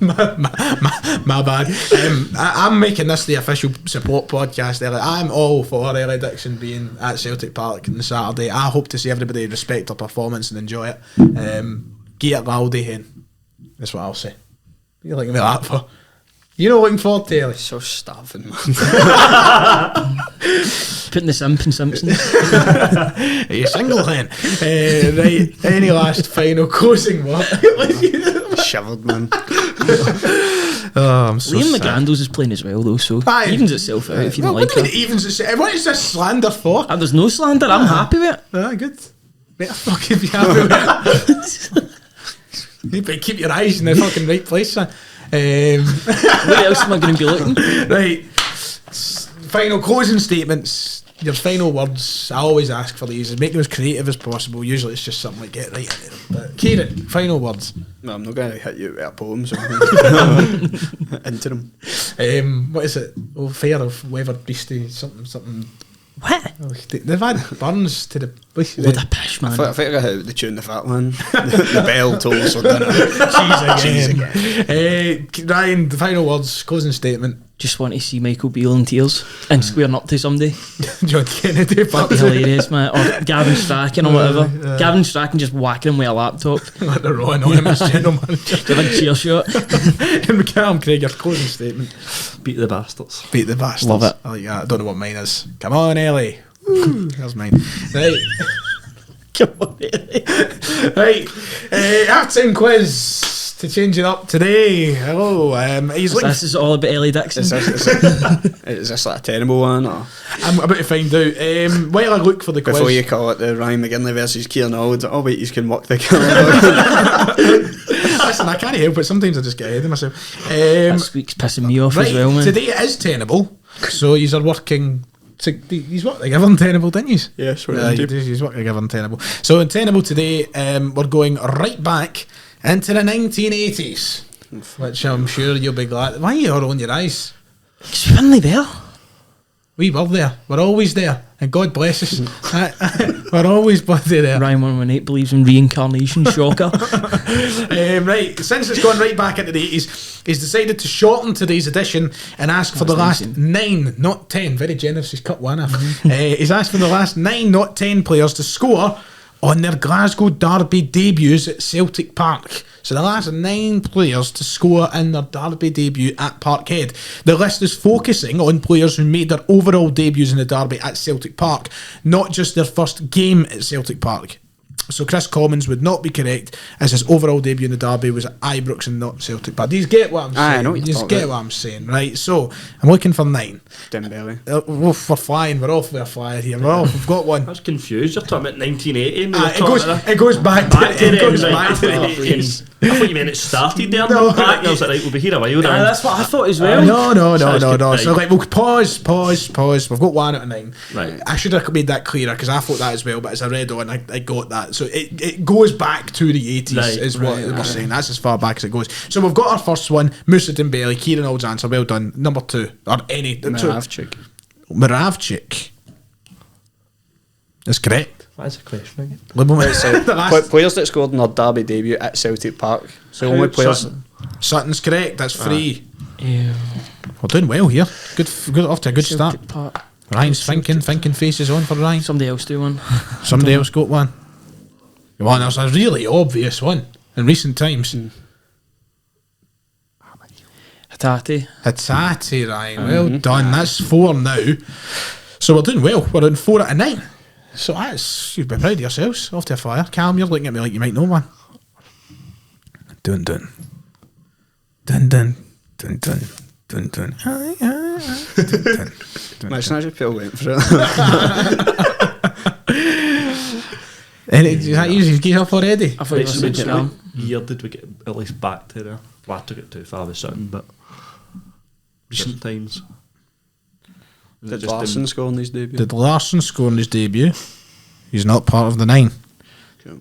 My bad. I'm making this the official support podcast. Ellie. I'm all for Ellie Dixon being at Celtic Park on Saturday. I hope to see everybody respect her performance and enjoy it. Get Laldy hen. That's what I'll say. What are you looking at that for? You know, looking forward to Ellie. So starving, man. Putting the simp in Simpsons. Are you single then? Right. Any last final closing word? Shivered, man. Oh, I'm so Liam sad. McGrandles is playing as well, though, so Aye. evens itself out if you don't What like do you it. mean it evens itself? What is this slander for? There's no slander. I'm happy with it. Good. Better fucking be happy with it. You better keep your eyes in the fucking right place, son. Where else am I going to be looking? Right. Final closing statements. Your final words. I always ask for these. Make them as creative as possible. Usually it's just something like get right into them. But Kieran, final words. No, I'm not going to hit you with a poem, so into them. What is it? Oh, fair of weather beastie something. What? Oh, they've had burns to the. What a pish, man. I think I hit the tune, the fat one. the bell tolls for dinner. Cheese again. Ryan, the final words, closing statement. Just want to see Michael Beale in tears and squaring up to somebody. John Kennedy. That'd be hilarious, man. Or Gavin Strachan or whatever. Gavin Strachan just whacking him with a laptop. Like the raw anonymous gentleman. With a big cheer shot. And Callum Craig, your closing statement. Beat the bastards. Beat the bastards. Love it. I like that. I don't know what mine is. Come on, Ellie. Woo, there's mine. Right. Come on, Ellie. Right. Half-time quiz to change it up today. Hello. He's looking. This is all about Ellie Dixon. Is this like a terrible one? Or I'm about to find out. While I look for the quiz. before you call it the Ryan McGinley versus Kieran Auld, oh wait, you can work the camera. Listen, I can't help it. Sometimes I just get ahead of myself. This week's pissing me off Right, as well, man. today it is tenable. So you are working. He's worked like everyone tenable, didn't you? Yes, we're Yeah, he's worked like everyone tenable. So in tenable today, we're going right back into the 1980s, which I'm sure you'll be glad. Why are you rolling your eyes? Because we weren't there. We were there. We're always there. and God bless us. We're always bloody there. Ryan 118 believes in reincarnation. Shocker. Right, since it's gone right back into the 80s, he's decided to shorten today's edition and ask for the last 9, not 10. Very generous, he's cut one off. He's asked for the last 9, not 10 players to score on their Glasgow Derby debuts at Celtic Park. So the last 9 players to score in their Derby debut at Parkhead. The list is focusing on players who made their overall debuts in the Derby at Celtic Park, not just their first game at Celtic Park. So Chris Commons would not be correct, as his overall debut in the Derby was at Ibrox and not Celtic Park. Do you get what I'm saying? I know what you're talking about. What I'm saying, right? So I'm looking for 9. Dembele. We're flying. We're off with a flyer here. We've got one. I was confused. You're talking about 1980. And It goes back to the 80s. I thought you meant it started there. No, I was like, right, we'll be here a while. That's what I thought as well. No. Right. So like, we'll pause. We've got 1 out of 9. Right. I should have made that clearer because I thought that as well. But as I read on, I got that. So it goes back to the 80s, Right, is what we're saying. That's as far back as it goes. So we've got our first one, Moussa Dembele. Kieran Ald's answer. Well done. Number 2 or any Moravchik. That's correct. That's a question again. Players that scored in their Derby debut at Celtic Park. So only players. Sutton's correct. That's 3. Yeah. We're doing well here. Good off to a good start. Celtic Park. Ryan's thinking faces on for Ryan. Somebody else do one. Somebody else got one. Well, there's a really obvious one in recent times. Hatate, Ryan. Well done. That's 4 now. So we're doing well. We're in 4 out of 9. So you'd be proud of yourselves. Off to a fire. Callum, you're looking at me like you might know one. Dun dun. Dun dun. Dun dun. Dun dun. Dun dun. Imagine I just put went for it. And is that easy to get up already? I thought you were saying it now. Year did we get at least back to there? Well, I took it too far with something, but recent times. Did Larsson score on his debut? Did Larsson score on his debut? He's not part of the 9. Cool.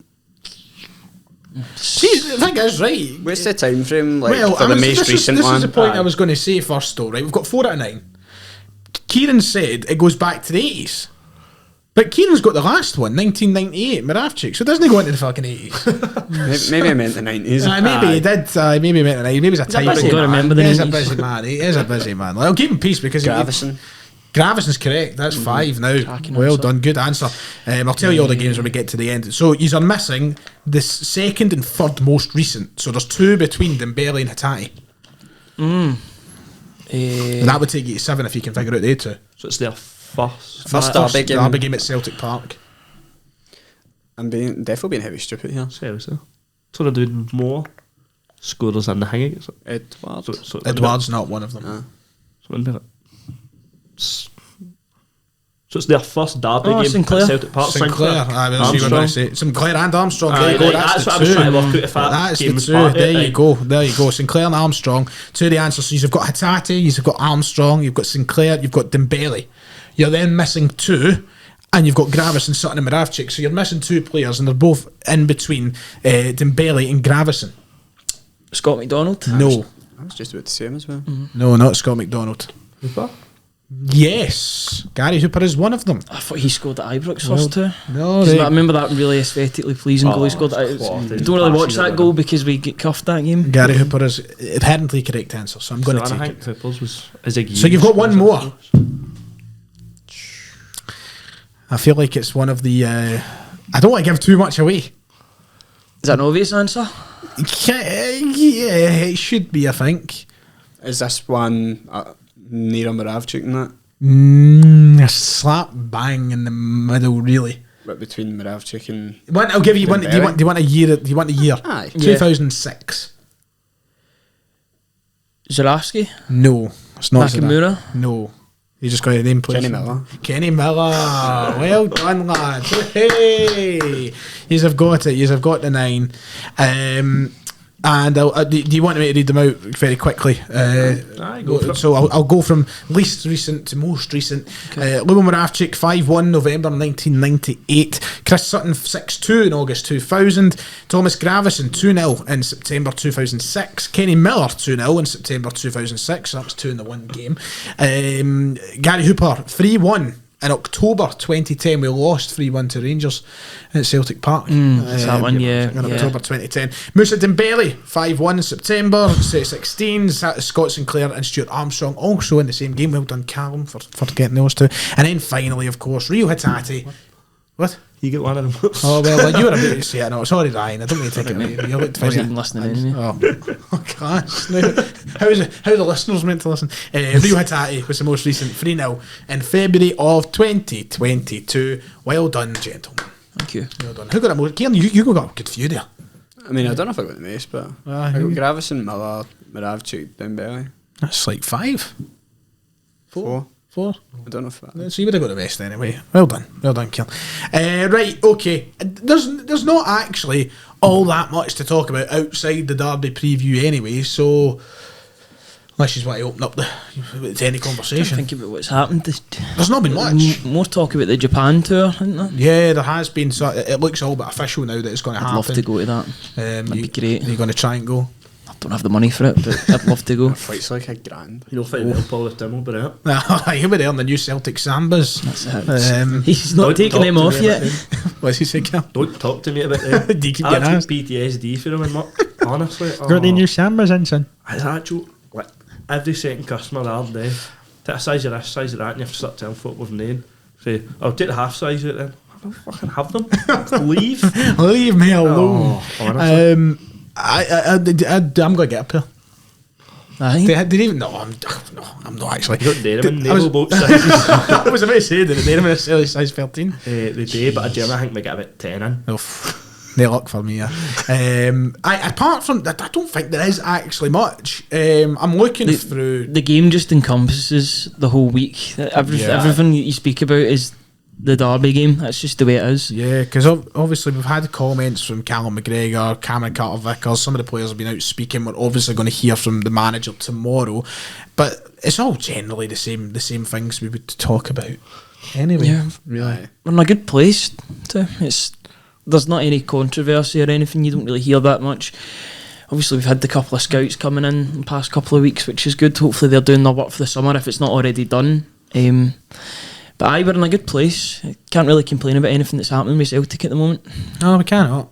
See, the thing is, right. What's the time frame for the most recent this one? This is the point I was going to say first, though, right? We've got 4 out of 9. Kieran said it goes back to the 80s. But Kieran's got the last one, 1998, Moravchik, so doesn't he go into the fucking 80s? Maybe I meant the 90s. Maybe he did. Maybe he meant the 90s. Maybe he's a type. Got to remember the He is a 90s. busy man. He is a busy man. I'll keep him peace because Graveson's correct. That's 5 now. Cracking Well answer. done. Good answer. I'll tell you all the games when we get to the end. So you are missing the second and third most recent. So there's 2 between Dembele and Hatate. And that would take you to 7 if you can figure out the 2. So it's their first Derby game at Celtic Park. I'm definitely being heavy stupid here. So they're doing more scorers than the hanging. Edward. So Edward's not one of them. So it's their first derby game Sinclair. at Celtic Park. Sinclair. That's what you were going to say. Sinclair and Armstrong. There you go. That's what I was trying to work out if that That's the game was 2. part of it, There you right. go. There you go. Sinclair and Armstrong. 2 of the answers. So you've got Hatate, you've got Armstrong, you've got Sinclair, you've got Dembele. You're then missing 2, and you've got Gravesen, Sutton and Moravchik. So you're missing 2 players, and they're both in between Dembele and Gravesen. Scott McDonald. No. I was just about to say him as well. No, not Scott McDonald. Hooper? Yes. Gary Hooper is one of them. I thought he scored at Ibrox first too. No, 'Cause I remember that really aesthetically pleasing goal he scored. I quality. don't really watch that goal because we get cuffed that game. Gary Hooper is inherently correct answer, so I'm going to So I take think it. Hooper's was Izzy. So you've got one more. I feel like it's one of the. I don't want to give too much away. Is that an obvious answer? Yeah, it should be, I think. Is this one near Moravchik and that? A slap bang in the middle, really. But between Moravchik and... I'll give you one. Do you want a year? Do you want a year? Aye. 2006. Zarowski? No, it's not. Nakamura? No. You just got a name, please. Kenny Miller. Kenny Miller. Well done, lads. Hey, yous have got it. Yous have got the 9. And do you want me to read them out very quickly? Go for it. So I'll go from least recent to most recent. Lubo Moravchik 5-1 November 1998. Chris Sutton 6-2 in August 2000. Thomas Gravesen 2-0 in September 2006. Kenny Miller 2-0 in September 2006. That was 2 in the one game. Gary Hooper 3-1 in October 2010, we lost 3-1 to Rangers at Celtic Park. That's that one, yeah. In October 2010. Musa Dembele, 5-1 September 16. Scott Sinclair and Stuart Armstrong also in the same game. Well done, Callum, for getting those two. And then finally, of course, Rio Hatate. What? You get one of them. Oh, well, you were about to say it. No, sorry, Ryan. I don't mean to take it away. You looked I wasn't even listening anyway. Oh gosh. Now, how the listeners meant to listen? Rio Hatate was the most recent 3-0 in February of 2022. Well done, gentlemen. Thank you. Well done. Who got it more? Kieran, you got a good few there. I mean, I don't know if I got the most, but I got Gravison, Miller, Moravchuk, Dembele. That's like 5. 4. I don't know if that. So you would have got the best anyway. Well done, Kieran. Right, okay. There's not actually all that much to talk about outside the Derby preview anyway. So unless you want to open up to any conversation, Think about what's happened. there's not been much. More talk about the Japan tour, isn't there? Yeah, there has been. So it looks all but official now that it's going to happen. I'd love to go to that. That'd be great. You're going to try and go. I don't have the money for it, but I'd love to go. Flight's like $1,000. You don't think Paul with Tim will be out? He'll be there on the new Celtic Sambas. That's it. He's not taking them off yet. What's he say, Cam? Don't talk to me about them. Do you keep I getting took asked? PTSD for him and muck. Honestly. Got the new Sambas in, son? It's actual, like, every second customer all day. Take a size of this, size of that, and you have to start telling folk with name. Say, I'll take the half size out then. I don't fucking have them. Leave. Leave me alone. Honestly. I'm going to get up here. Aye. They even no, I'm not actually. You got Dairyman, I was- naval boat sizes. I was about to say that Dairyman is selling size 13. They do, but a German I think we get about 10 in. No luck for me. Apart from that, I don't think there is actually much. I'm looking through. The game just encompasses the whole week. Everything you speak about is the Derby game. That's just the way it is. Yeah, because obviously we've had comments from Callum McGregor, Cameron Carter-Vickers. Some of the players have been out speaking. We're obviously going to hear from the manager tomorrow, but it's all generally the same things we would talk about anyway. Yeah. Really. We're in a good place too. There's not any controversy or anything. You don't really hear that much. Obviously, we've had the couple of scouts coming in the past couple of weeks, which is good. Hopefully, they're doing their work for the summer if it's not already done. But we're in a good place. Can't really complain about anything that's happening with Celtic at the moment. No, we cannot.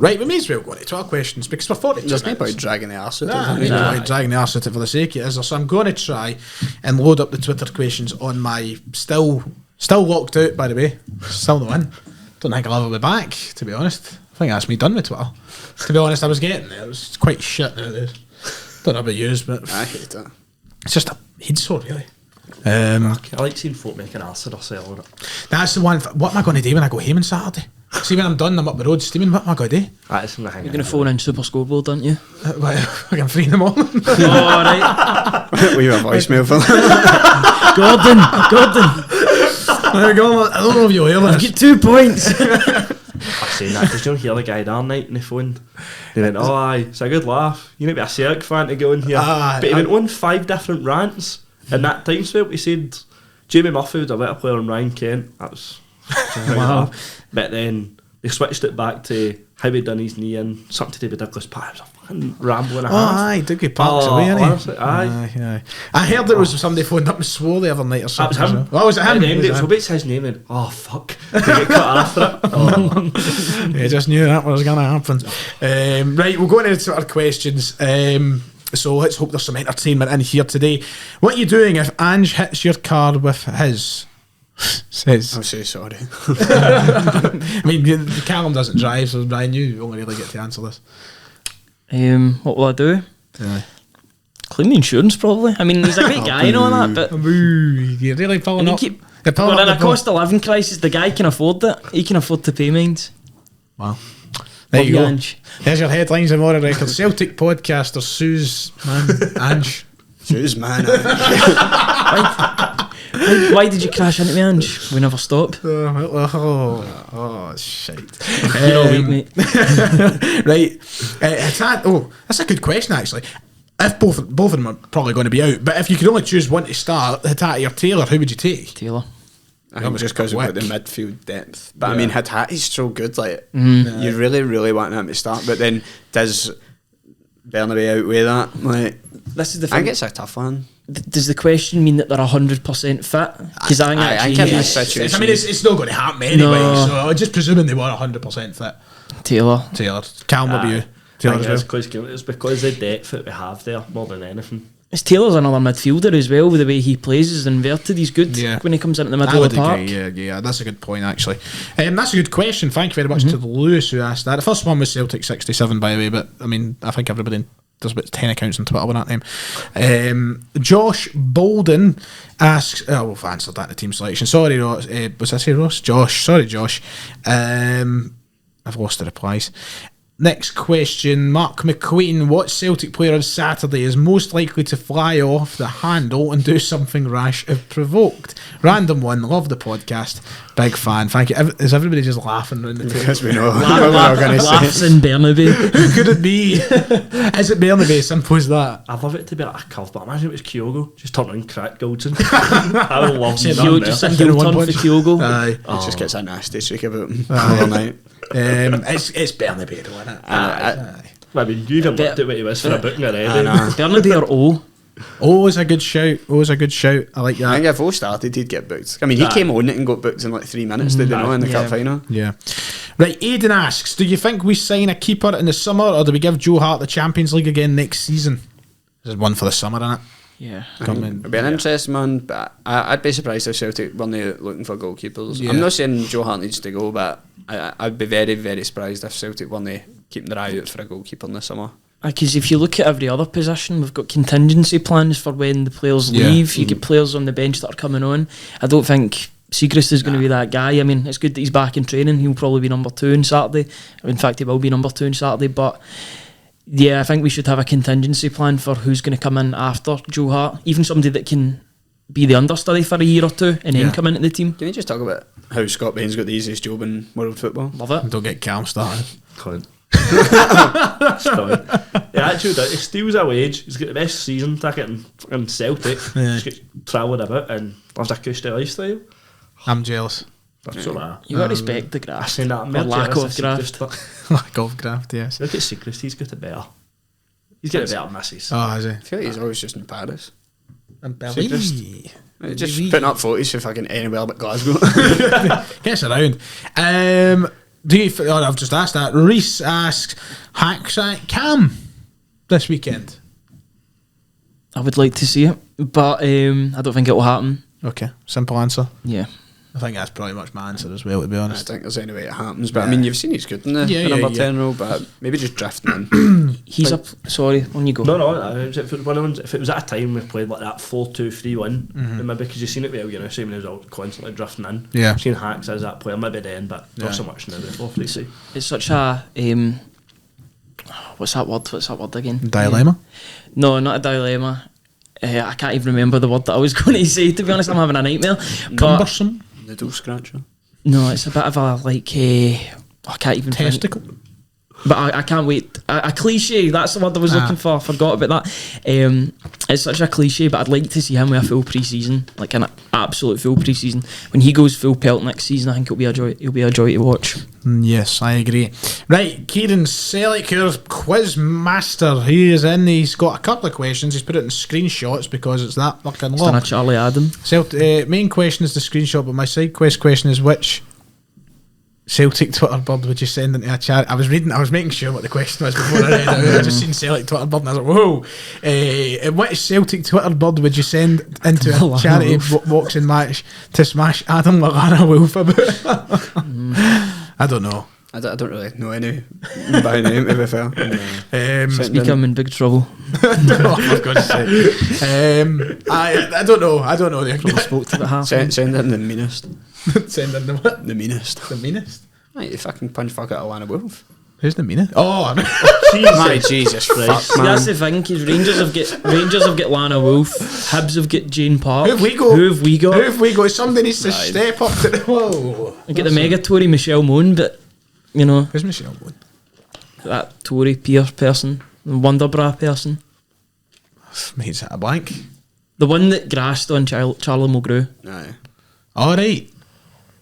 Right, we may as well go into 12 questions because we're 42 There's no minutes. point dragging the arse out. There's no point dragging the arse out it for the sake it is. So I'm going to try and load up the Twitter questions on my still locked out, by the way. Still no in. Don't think I'll ever be back, to be honest. I think that's me done with Twitter. To be honest, I was getting there. It was quite shit nowadays. Don't know about yous, but I hate it. it's just a head sore, really. I like seeing folk make an arse of themselves on it. That's the one. What am I going to do when I go home on Saturday? See, when I'm done, I'm up the road steaming. What am I going to do? That's the thing. You're going to phone in Super Scoreboard, aren't you? I can free them all. Oh, right. We have a voicemail for Gordon. There we go. I don't know if you'll hear this. Get 2 points. I say that because you don't hear the guy that night on the phone. He went, oh aye, it's a good laugh. You need to be a Sellik fan to go in here. But he went on 5 different rants in that time spell. He said Jamie Murphy was a better player than Ryan Kent. That was wow. But then they switched it back to how he done his knee and something to do with Douglas Park. It was a fucking rambling a half. Aye, Dougie Park's away, innit? Honestly, aye. I heard there was somebody phoned up and swore the other night or That something. was him. Oh, was it him? At the end, so what's his name? And oh fuck, they get cut after it. Yeah, just knew that was going to happen. Right, we'll go into the sort of questions. So let's hope there's some entertainment in here today. What are you doing if Ange hits your car with his? Says. I'm so sorry. I mean, Callum doesn't drive, so Brian, you only really get to answer this. What will I do? Yeah. Claim the insurance, probably. I mean, he's a great guy and all that, but You're really pulling and up. you keep, You're pulling we're in up a the cost of living crisis. The guy can afford it. He can afford to pay mines. Wow. There you Love go. Ange. There's your headlines of Motor Records. Celtic podcaster Suze Man Ange. Jeez, man. Why did you crash into me, Ange? We never stop. Shite. You're all weak, mate. Right. That's a good question actually. If both of them are probably going to be out, but if you could only choose one to start, Hatate or Taylor, who would you take? Taylor. I think just because we've got the midfield depth. But I mean, Hatate's so good. Like you really, really want him to start. But then does Bernabei outweigh that? Like This is the I thing. think it's a tough one. does the question mean that they're 100% fit? Because I think in actually this situation, I mean, it's not going to happen anyway. No. So I'm just presuming they were 100% fit. Taylor. Calm with you. Taylor as well. It's because the depth that we have there more than anything. It's Taylor's another midfielder as well, with the way he plays is inverted. He's good when he comes into the middle of the park. Yeah, that's a good point actually. That's a good question. Thank you very much to Lewis who asked that. The first one was Celtic 67 by the way, but I mean I think everybody there's about 10 accounts on Twitter with that name. Josh Bolden asks, we've answered that in the team selection. Sorry, Ross. Was I say Ross? Josh. Sorry, Josh. I've lost the replies. Next question, Mark McQueen. What Celtic player on Saturday is most likely to fly off the handle and do something rash if provoked? Random one. Love the podcast. Big fan. Thank you. Is everybody just laughing around the table? Because we know. Laughs in Bernabeu. Who could it be? Is it Bernabeu? Simple as that. I love it to be like a curve, but imagine it was Kyogo. Just turn around, crack Goldson. I would love Kyogo just a heel turn for Kyogo. Aye. It just gets a nasty streak about him overnight. It's Bernabeu though, isn't it? I mean, you even looked at what he was for a booking already. Bernabeu or O? Always a good shout. I like that. I think if O started, he'd get booked. I mean, he came on it and got booked in like 3 minutes, did they not, in the cup final? Yeah. Right, Aidan asks, do you think we sign a keeper in the summer or do we give Joe Hart the Champions League again next season? This is one for the summer, isn't it? Yeah. It'd be an interesting one, but I'd be surprised if Celtic weren't looking for goalkeepers. Yeah. I'm not saying Joe Hart needs to go, but I'd be very, very surprised if Celtic weren't keeping their eye out for a goalkeeper in the summer. Because if you look at every other position, we've got contingency plans for when the players leave. You get players on the bench that are coming on. I don't think Siegrist is going to be that guy. I mean, it's good that he's back in training. He'll probably be number 2 on Saturday. In fact, he will be number 2 on Saturday. But yeah, I think we should have a contingency plan for who's going to come in after Joe Hart. Even somebody that can be the understudy for a year or two and then come into the team. Can we just talk about how Scott Bain's got the easiest job in world football? Love it. Don't get Cam started. Cunt. Yeah, actually, he steals a wage. He's got the best season ticket in Celtic. He's got travelling about and lives a cushy lifestyle. I'm jealous. That's all right. You got to respect the I graft. seen that. Or lack of graft. Lack of graft, yes. Look at Siegrist. He's got it better. He's got it better misses. Oh, is he? I feel like he's always just in Paris. In Just putting up photos for fucking anywhere but Glasgow. Gets around. Do you? I've just asked that. Reese asks, Hacksack Cam this weekend. I would like to see it, but I don't think it will happen. Okay, simple answer. Yeah. I think that's pretty much my answer as well, to be I honest. think there's any way it happens, but I mean, you've seen he's good in the number 10 role, but maybe just drifting in. He's up. Sorry, on you go. No. If it was at a time we played like that 4-2-3-1, then maybe because you've seen it well, you know, same as all constantly drifting in. Yeah. Seen Hacks as that player, maybe then, but not so much now. Obviously, It's such a what's that word again? Dilemma? No, not a dilemma. I can't even remember the word that I was going to say, to be honest. I'm having a nightmare. Cumbersome? Noodle scratcher. No, it's a bit of a like I can't even Testicle? think. But I can't wait. A cliche, that's the word I was looking for. I forgot about that. It's such a cliche, but I'd like to see him with a full pre-season, like an absolute full pre-season. When he goes full pelt next season, I think it'll be a joy. It'll be a joy to watch. Yes, I agree. Right, Kieran Sellik, your quiz master, he is in. He's got a couple of questions. He's put it in screenshots because it's that fucking It's done long. a Charlie Adam. Main question is the screenshot, but my side quest question is which Celtic Twitter bird would you send into a charity? I was making sure what the question was before I read it. I just seen Celtic Twitter bird and I was like, whoa. Which Celtic Twitter bird would you send into a charity boxing match to smash Adam Lallana Wolf about? I don't know. I don't really know any by name, to be fair. Speak him in big trouble. No, for God's sake. I don't know. I don't know. Spoke to the half. Send in the meanest. Send in the what? The meanest. The meanest? Right, you fucking punch fuck out Alana Wolf. Who's the meanest? Oh, My Jesus fuck, See, man. that's the thing, because Rangers have got Lana Wolf, Hibs have got Jane Park. Who have we got? Who have we got? Somebody needs to step up to the. Whoa. I get the mega Tory Michelle Moon, but you know Who's Michelle Wood? that Tory peer person, the Wonderbra person, Mate's at a blank. the one that grassed on Charlie Mulgrew. Aye. All right.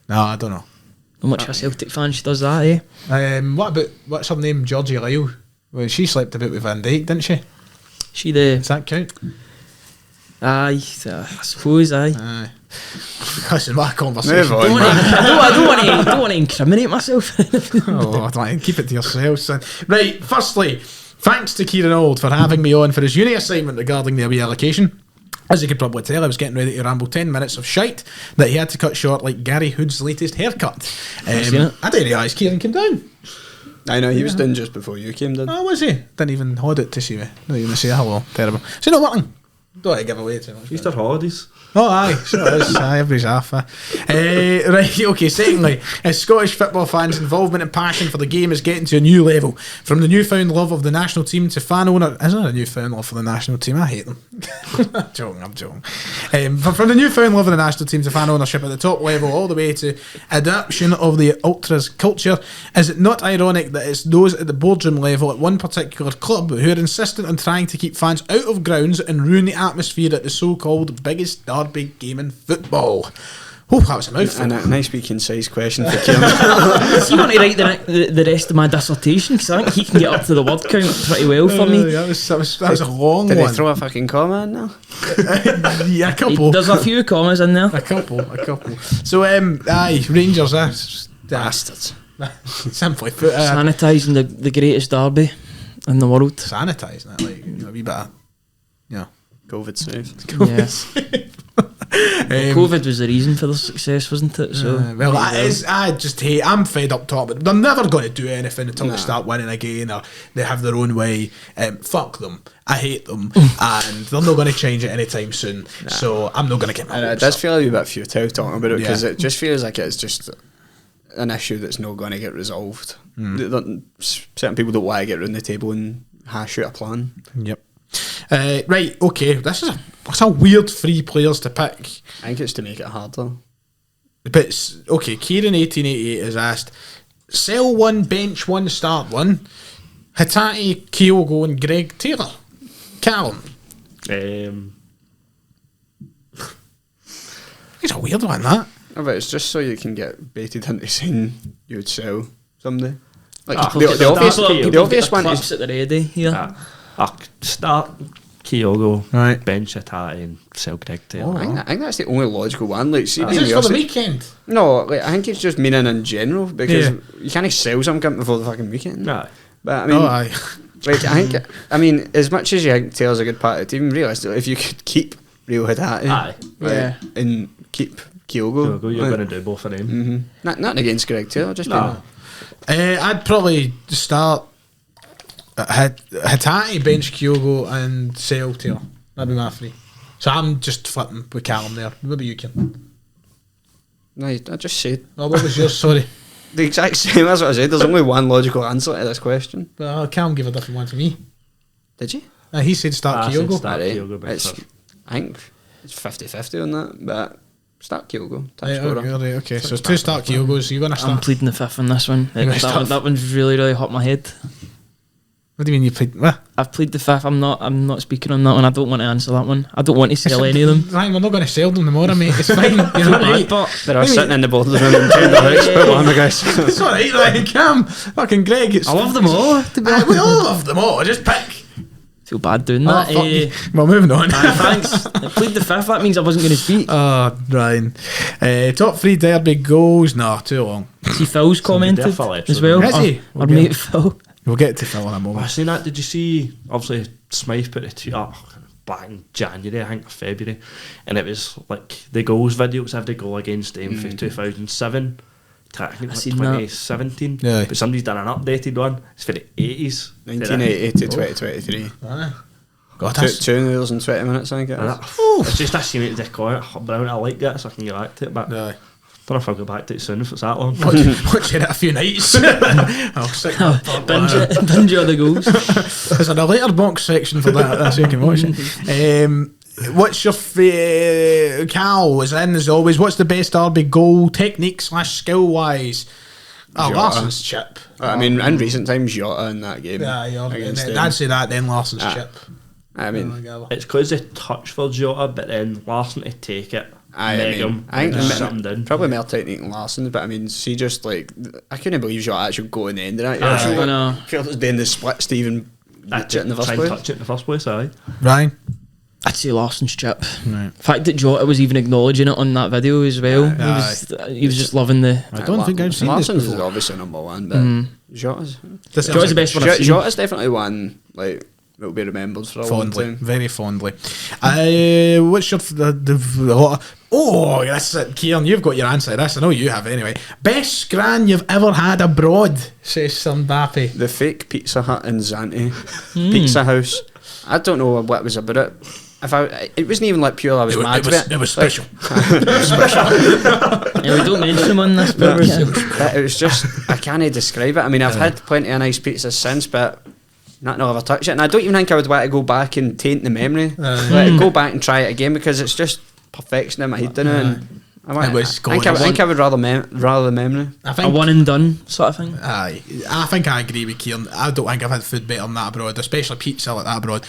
No, I don't know. How much a Celtic fan she does that, eh? What's her name? Georgie Lyle. Well, she slept about with Van Dijk, didn't she? She the Does that count? Aye, I suppose, aye. Aye. Listen, my conversation. Move on. I don't want to incriminate myself. Oh, I'd like to keep it to yourself, son. Right, firstly, thanks to Kieran Old for having me on for his uni assignment regarding the away allocation. As you could probably tell, I was getting ready to ramble 10 minutes of shite that he had to cut short like Gary Hood's latest haircut. I didn't realise Kieran came down. I know, he was done just before you came down. Oh, was he? Didn't even hold it to see me. Not even say hello. Terrible. So, no, what? Don't want to give away too much. Easter holidays. Oh, aye, sure is. Aye, everybody's off. Right, okay, secondly, as Scottish football fans' involvement and passion for the game is getting to a new level. From the newfound love of the national team to fan owner... Isn't there a newfound love for the national team? I hate them. I'm joking. From the newfound love of the national team to fan ownership at the top level all the way to adoption of the ultras culture, is it not ironic that it's those at the boardroom level at one particular club who are insistent on trying to keep fans out of grounds and ruin the atmosphere at the so-called biggest derby game in football? Oh, that was a mouthful. And a nice wee concise question for Kieran. Does he want to write the rest of my dissertation? Because I think he can get up to the word count pretty well for me. That was a long Did one. he throw a fucking comma in there? Yeah, a couple. There's a few commas in there. A couple. So, aye, Rangers, Bastards. simply put, Sanitising the greatest derby in the world. sanitising it, like, a wee bit of, COVID safe. Yeah. COVID was the reason for the success, wasn't it? So I'm fed up talking, but they're never going to do anything until they start winning again or they have their own way. Fuck them. I hate them, and they're not going to change it anytime soon. So I'm not going to get my And it hopes does up. feel a wee bit futile talking about it because Yeah. it just feels like it's just an issue that's not going to get resolved. Certain people don't want to get around the table and hash out a plan. Yep. Right, okay. That's a weird three players to pick. I think it's to make it harder. But okay, Kieran 1888 has asked: sell one, bench one, start one. Hatate, Kyogo, and Greg Taylor. Callum. It's a weird one, that. Oh, but it's just so you can get baited into saying you would sell someday. Like People the obvious one clips is at the ready here. Start Kyogo, Right. bench Hatate and sell Greg Taylor. I think that's the only logical one. Like, see, Is being this for the realistic- weekend? No, like I think it's just meaning in general because Yeah. you can't sell something before the fucking weekend. Aye. But I mean, Aye. like I mean, as much as you think Taylor's a good part of the team, realistically, if you could keep Real Hatate, Aye. Yeah. and keep Kyogo, Kyogo, you're going to do both of them. Mm-hmm. Nothing against Greg Taylor, just No. I'd probably start Hatate, bench Kyogo, and sell Taylor. That'd be my three. So I'm just flipping with Callum there. What about you, Kieran? No, I just said Oh, what was yours? Sorry. the exact same as what I said. There's only one logical answer to this question. Well, Callum gave a different one to me. Did you? He said start I said Kyogo. start. Alright. Kyogo, but It's, first. I think it's 50-50 on that, but start Kyogo. Top Right, scorer. okay. So it's two start Kyogos. You're going to I'm start. pleading the fifth on this one. You're gonna That, start- that one's really hurt my head. What do you mean you played? What? I've plead the fifth. I'm not speaking on that one. I don't want to answer that one. I don't want to sell any of them. Right, we're not going to sell them tomorrow, mate. It's fine. You're right. They're all sitting in the boardroom and doing the house. Put one, guys. It's alright, Ryan. Cam. Fucking Greg. It's I love them all. To be Aye, honest. we all love them all. Just pick. Feel bad doing Oh, that. fuck you. Well, moving on. Thanks. I plead the fifth. That means I wasn't going to speak. Oh, Ryan. Top three derby goals. No, too long. See, Phil's commented there for as well. Is he? Our mate Phil. We'll get to Phil in a I moment. seen that. Did you see? Obviously, Smythe put a tweet up back in January, I think, or February, and it was like the goals videos. Every goal against them for 2007. I think it's seen like that. 2017. Yeah. But somebody's done an updated one. It's for the 80s. 1980 to 2023. God, that's... 2 hours and 20 minutes, I think it And is. it's just I seen it to call it Brown. I like that, so I can get back to it. But Aye. I don't know if I'll go back to it soon if it's that long. Watch it a few nights. I'll stick that Binge all the goals. There's a later box section for that, so you can watch it. What's your Cal is in as always. What's the best derby goal technique / skill wise? Oh, Jota. Larson's chip. I mean, in recent times, Jota in that game. Yeah, against I'd them. say that. Then Larson's chip. I mean, It's because they touch for Jota, but then Larson to take it, I meg mean, him, I think and the- something down. probably more technique than Larson, but I mean, see, just like I couldn't believe Jota actually go in the end of that. I know. Phil was doing the split, Stephen. Try In the first and place. touch it in the first place, aye. Ryan. I'd say Larson's chip. Right. The fact that Jota was even acknowledging it on that video as well. He was just loving the. I don't think I've seen Larson's this is before. obviously number one, but Jota's Jota's the best one I've seen. Jota's definitely one like that will be remembered for a Fondly, long time. very fondly. What's your oh, that's it, Kieran. You've got your answer to this. I know you have anyway. Best scran you've ever had abroad, says Sir Mbappe. The fake Pizza Hut in Zante Pizza House. I don't know what was about it. It wasn't even like pure. I was mad with it. It was special. Yeah, we don't mention him on this, but It was just I can't describe it. I mean, I've had plenty of nice pizzas since, but not ever touch it. And I don't even think I would want to go back and taint the memory. Go back and try it again because it's just perfection in my head, doesn't it? And I think I would rather the memory. a one and done sort of thing. Aye, I think I agree with Kieran. I don't think I've had food better than that abroad, especially pizza like that abroad.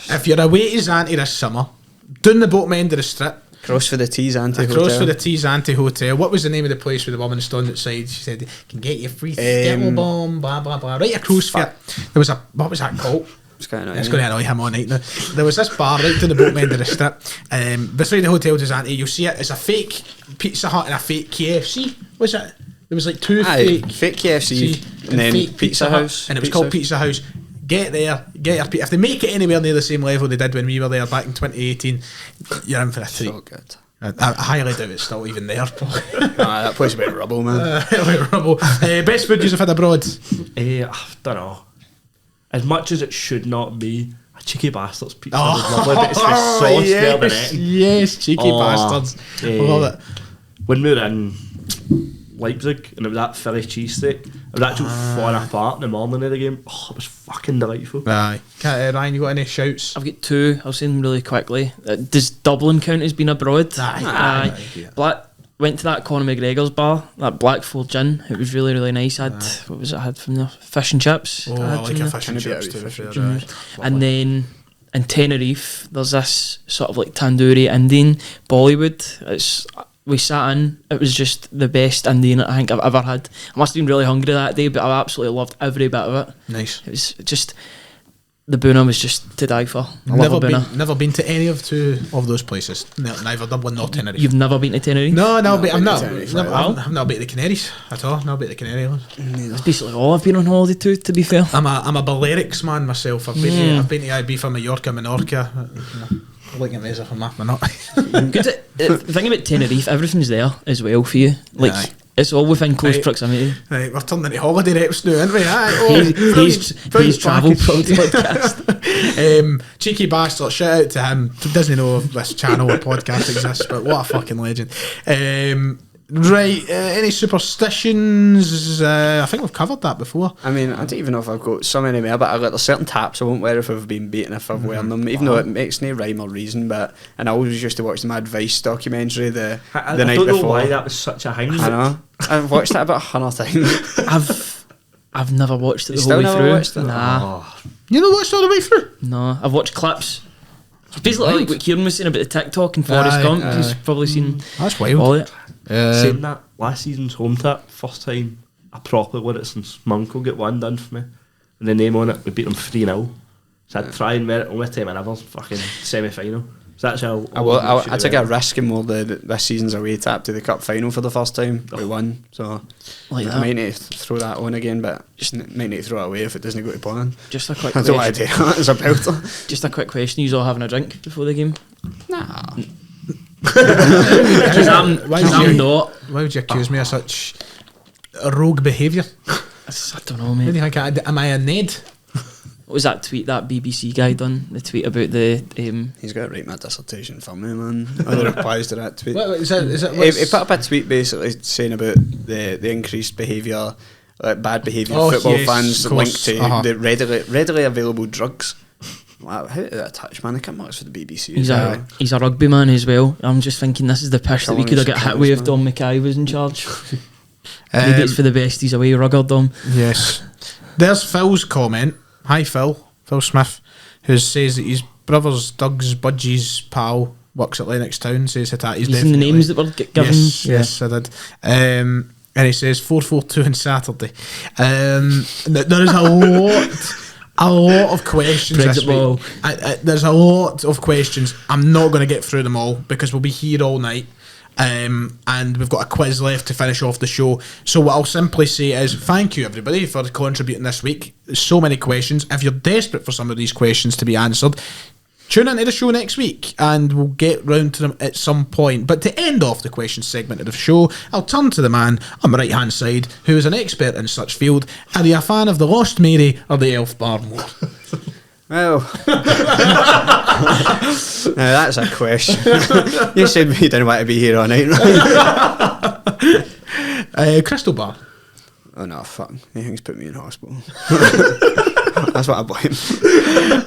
If you're away to Zante this summer, down the bottom end of the strip, Cross for the Tees Zante across Hotel. for the Tees Zante Hotel. What was the name of the place with the woman stood outside? She said, "Can get you free skittle bomb, blah blah blah." Right across for it. There was what was that called? It's going to annoy him all night now. There was this bar right down the bottom end of the strip. Beside the Hotel de Zante, you'll see it. It's a fake Pizza Hut and a fake KFC. Was it? There was like two fake KFC and then fake Pizza House. And it was called Pizza House. Get there, get your pizza. If they make it anywhere near the same level they did when we were there back in 2018, you're in for a treat. So good. I highly doubt it's still even there. That place went rubble, man. Best food you've had abroad? I don't know. As much as it should not be, a cheeky bastards pizza was lovely, but it's the sauce there than anything. Yes, cheeky bastards. I love it. When we were in Leipzig and it was that Philly cheesesteak, it was actually falling apart in the morning of the game. Oh, it was fucking delightful. Aye. Ryan, you got any shouts? I've got two. I'll say them really quickly. Does Dublin count as being abroad? Aye. Went to that Conor McGregor's bar, that Blackford gin. It was really, really nice. I had what was it? I had from there? Fish and chips. Oh, I like a fish and chips too. And then in Tenerife, there's this sort of like tandoori Indian Bollywood. We sat in. It was just the best Indian I think I've ever had. I must have been really hungry that day, but I absolutely loved every bit of it. Nice. It was just the Boona was just to die for. I love a Boona. Never been to any of two of those places. Neither Dublin nor Tenerife. You've never been to Tenerife? No, I've not been to the Canaries at all. Not been to the Canary Islands. That's basically all I've been on holiday to be fair. I'm a Balearics man myself. I've been to Ibiza, Mallorca, Menorca. Looking at me as if I'm not. The thing about Tenerife, everything's there as well for you. Like Aye. it's all within close proximity. Right, we're turning into holiday reps now, aren't we? Aye. He's travel podcast. Cheeky bastard, shout out to him. Doesn't know if this channel or podcast exists, but what a fucking legend. Any superstitions? I think we've covered that before. I mean, I don't even know if I've got so many more, but there's certain taps I won't wear if I've been beaten if I've worn them, even though it makes no rhyme or reason. And I always used to watch the Mad Vice documentary the night before. I don't know why that was such a thing. I know. I've watched that about 100 times. I've never watched it the You whole still way never through. watched it? Nah, You know what's all the way through? no. I've watched clips. It's basically like what Kieran was saying about the TikTok and Forrest Gump. He's probably seen That's wild. all it. Saying that, last season's home tip, first time I properly won it since Munko got one done for me. And the name on it, we beat them 3-0. So I'd try and win it only time I never fucking semi-final. So that's how I took a risk in more this season's away tap to the cup final for the first time. We won, so Like I that. might need to throw that on again, but might need to throw it away if it doesn't go to plan. Just a quick I don't want question. to do that as a belter. Just a quick question. You all having a drink before the game? Nah. Because I'm not. Why would you accuse me of such rogue behaviour? I don't know, What do mate. you think? Am I a Ned? What was that tweet that BBC guy done? The tweet about the He's got to write my dissertation for me, man. Other replies to that tweet. What is it? He put up a tweet basically saying about the increased behaviour, like bad behaviour of football yes, fans of course. linked to the readily available drugs. Wow, how did that touch, man? I can't work for the BBC. he's a rugby man as well. I'm just thinking this is the pish that we could have got hit with if man. Dom Mackay was in charge. Maybe it's for the best he's away rugger Dom. Yes. There's Phil's comment. Hi, Phil Smith, who says that his brother's Doug's Budgie's pal works at Lennox Town. Says Hitachi's You've seen the names that were given. Yes, I did. And he says 442 on Saturday. There is a a lot of questions this Brexit ball. week. There's a lot of questions. I'm not going to get through them all because we'll be here all night. And we've got a quiz left to finish off the show. So what I'll simply say is thank you everybody for contributing this week. There's so many questions. If you're desperate for some of these questions to be answered, tune into the show next week and we'll get round to them at some point. But to end off the question segment of the show, I'll turn to the man on my right hand side who is an expert in such field. Are you a fan of the Lost Mary or the Elf Barmore? Well, now that's a question. You said we didn't want to be here all night, right? Crystal Bar. Oh no, fuck. Anything's put me in hospital. That's what I blame.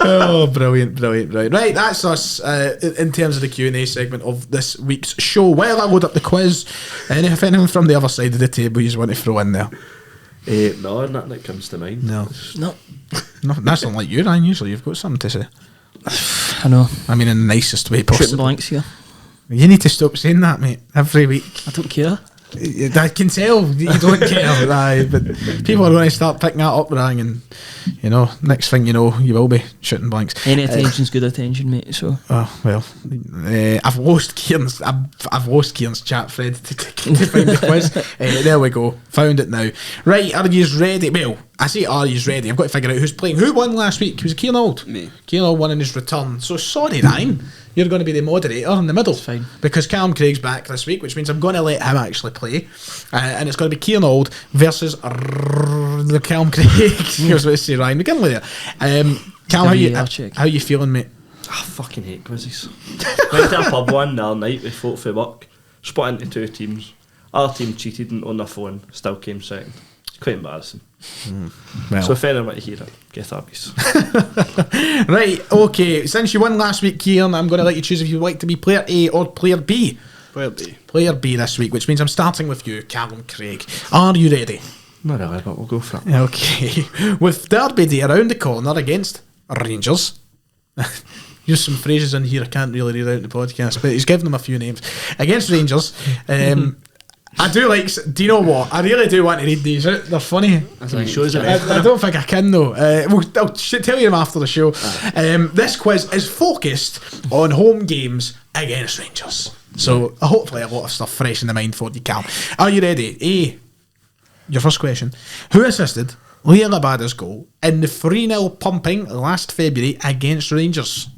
Oh, brilliant. Right, that's us in terms of the Q&A segment of this week's show. While I load up the quiz, if anyone from the other side of the table you just want to throw in there. No, nothing that comes to mind. No, No. that's not like you, Ryan. Usually you've got something to say. I know. I mean, in the nicest way Shooting possible. blanks here. You need to stop saying that, mate, every week. I don't care. I can tell you don't care, aye, but people are going to start picking that up, Ryan, and next thing you know, you will be shooting blanks. Any attention's good attention, mate. So. Oh well, I've lost Kieran's chat thread to find the quiz. There we go, found it now. Right, are you ready? Well, I say are you ready? I've got to figure out who's playing. Who won last week? Was it Kieran Auld? Me. Kieran Auld won in his return. So sorry, Ryan. You're going to be the moderator in the middle. It's fine. Because Callum Craig's back this week, which means I'm going to let him actually play. And it's going to be Kieran Auld versus the Callum Craig. I was about to say Ryan McGinley there. Callum, how you feeling, mate? I fucking hate quizzes. Went to a pub one the other night with folk for work, split into two teams. Our team cheated and on their phone, still came second. It's quite embarrassing. Well. So if anyone might hear it, get up. Right, okay. Since you won last week, Kieran, I'm going to let you choose if you'd like to be player A or player B. Player B. Player B this week, which means I'm starting with you, Callum Craig. Are you ready? Not really, but we'll go for it. Okay. With Derby Day around the corner against Rangers. Use some phrases in here I can't really read out in the podcast, but he's given them a few names. Against Rangers. I do like. Do you know what? I really do want to read these out. They're funny. I don't think I can though. I'll tell you them after the show. This quiz is focused on home games against Rangers. So hopefully a lot of stuff fresh in the mind for you, Cal. Are you ready? A. Your first question. Who assisted Leah Labada's goal in the 3-0 pumping last February against Rangers?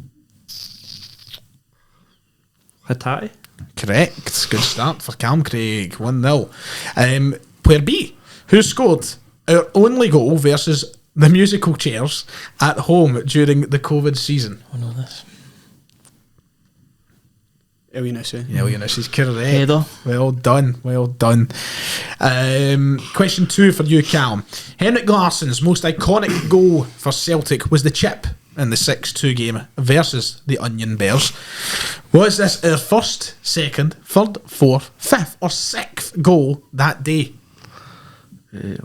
Hatai? Correct. Good start for Cam Craig. 1-0. Player B, who scored our only goal versus the musical chairs at home during the COVID season? I know this. Eunice is correct. Header. Well done. Question 2 for you, Callum. Henrik Larsson's most iconic goal for Celtic was the chip in the 6-2 game versus the Onion Bears. Was this our first, second, third, fourth, fifth or sixth goal that day? Is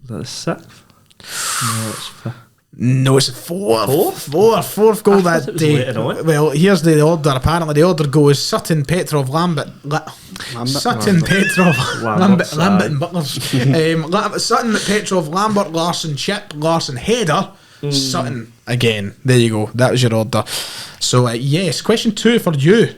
that the sixth? No, it's fifth. No, it's fourth goal that day. Well, here's the order. Apparently, the order goes Sutton, Petrov, Lambert, Petrov, Lambert and Butlers. Sutton, Petrov, Lambert, Larsson, Chip, Larsson, header, Sutton again. There you go. That was your order. So yes, question 2 for you,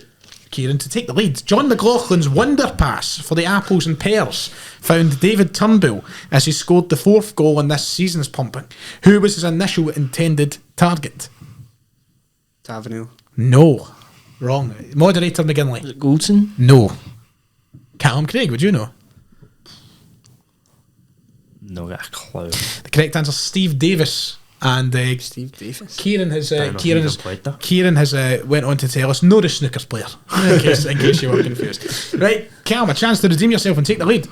Kieran, to take the lead. John McLaughlin's wonder pass for the Apples and Pears found David Turnbull as he scored the 4th goal in this season's pumping. Who was his initial intended target? Tavernier. No. Wrong. Moderator McGinley. Is it Goldson? No. Callum Craig, would you know? No, got a clue. The correct answer is Steve Davis. And Steve Davis. Kieran has Kieran has went on to tell us no the snookers player in case you were confused. Right, Callum, a chance to redeem yourself and take the lead.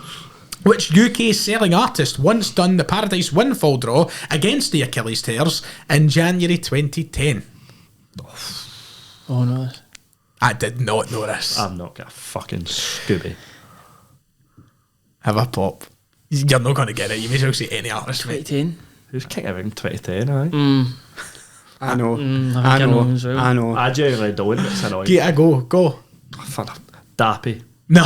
Which UK selling artist once done the Paradise Windfall draw against the Achilles Tears in January 2010? Oh no. I did not know this. I've not got a fucking Scooby. Have a pop. You're not going to get it. You may as well say any artist, mate. 2010. Who's King of England 2010, aye? I know. I know as well. I know. I genuinely don't, but it's annoying. Get a go. Dappy. No.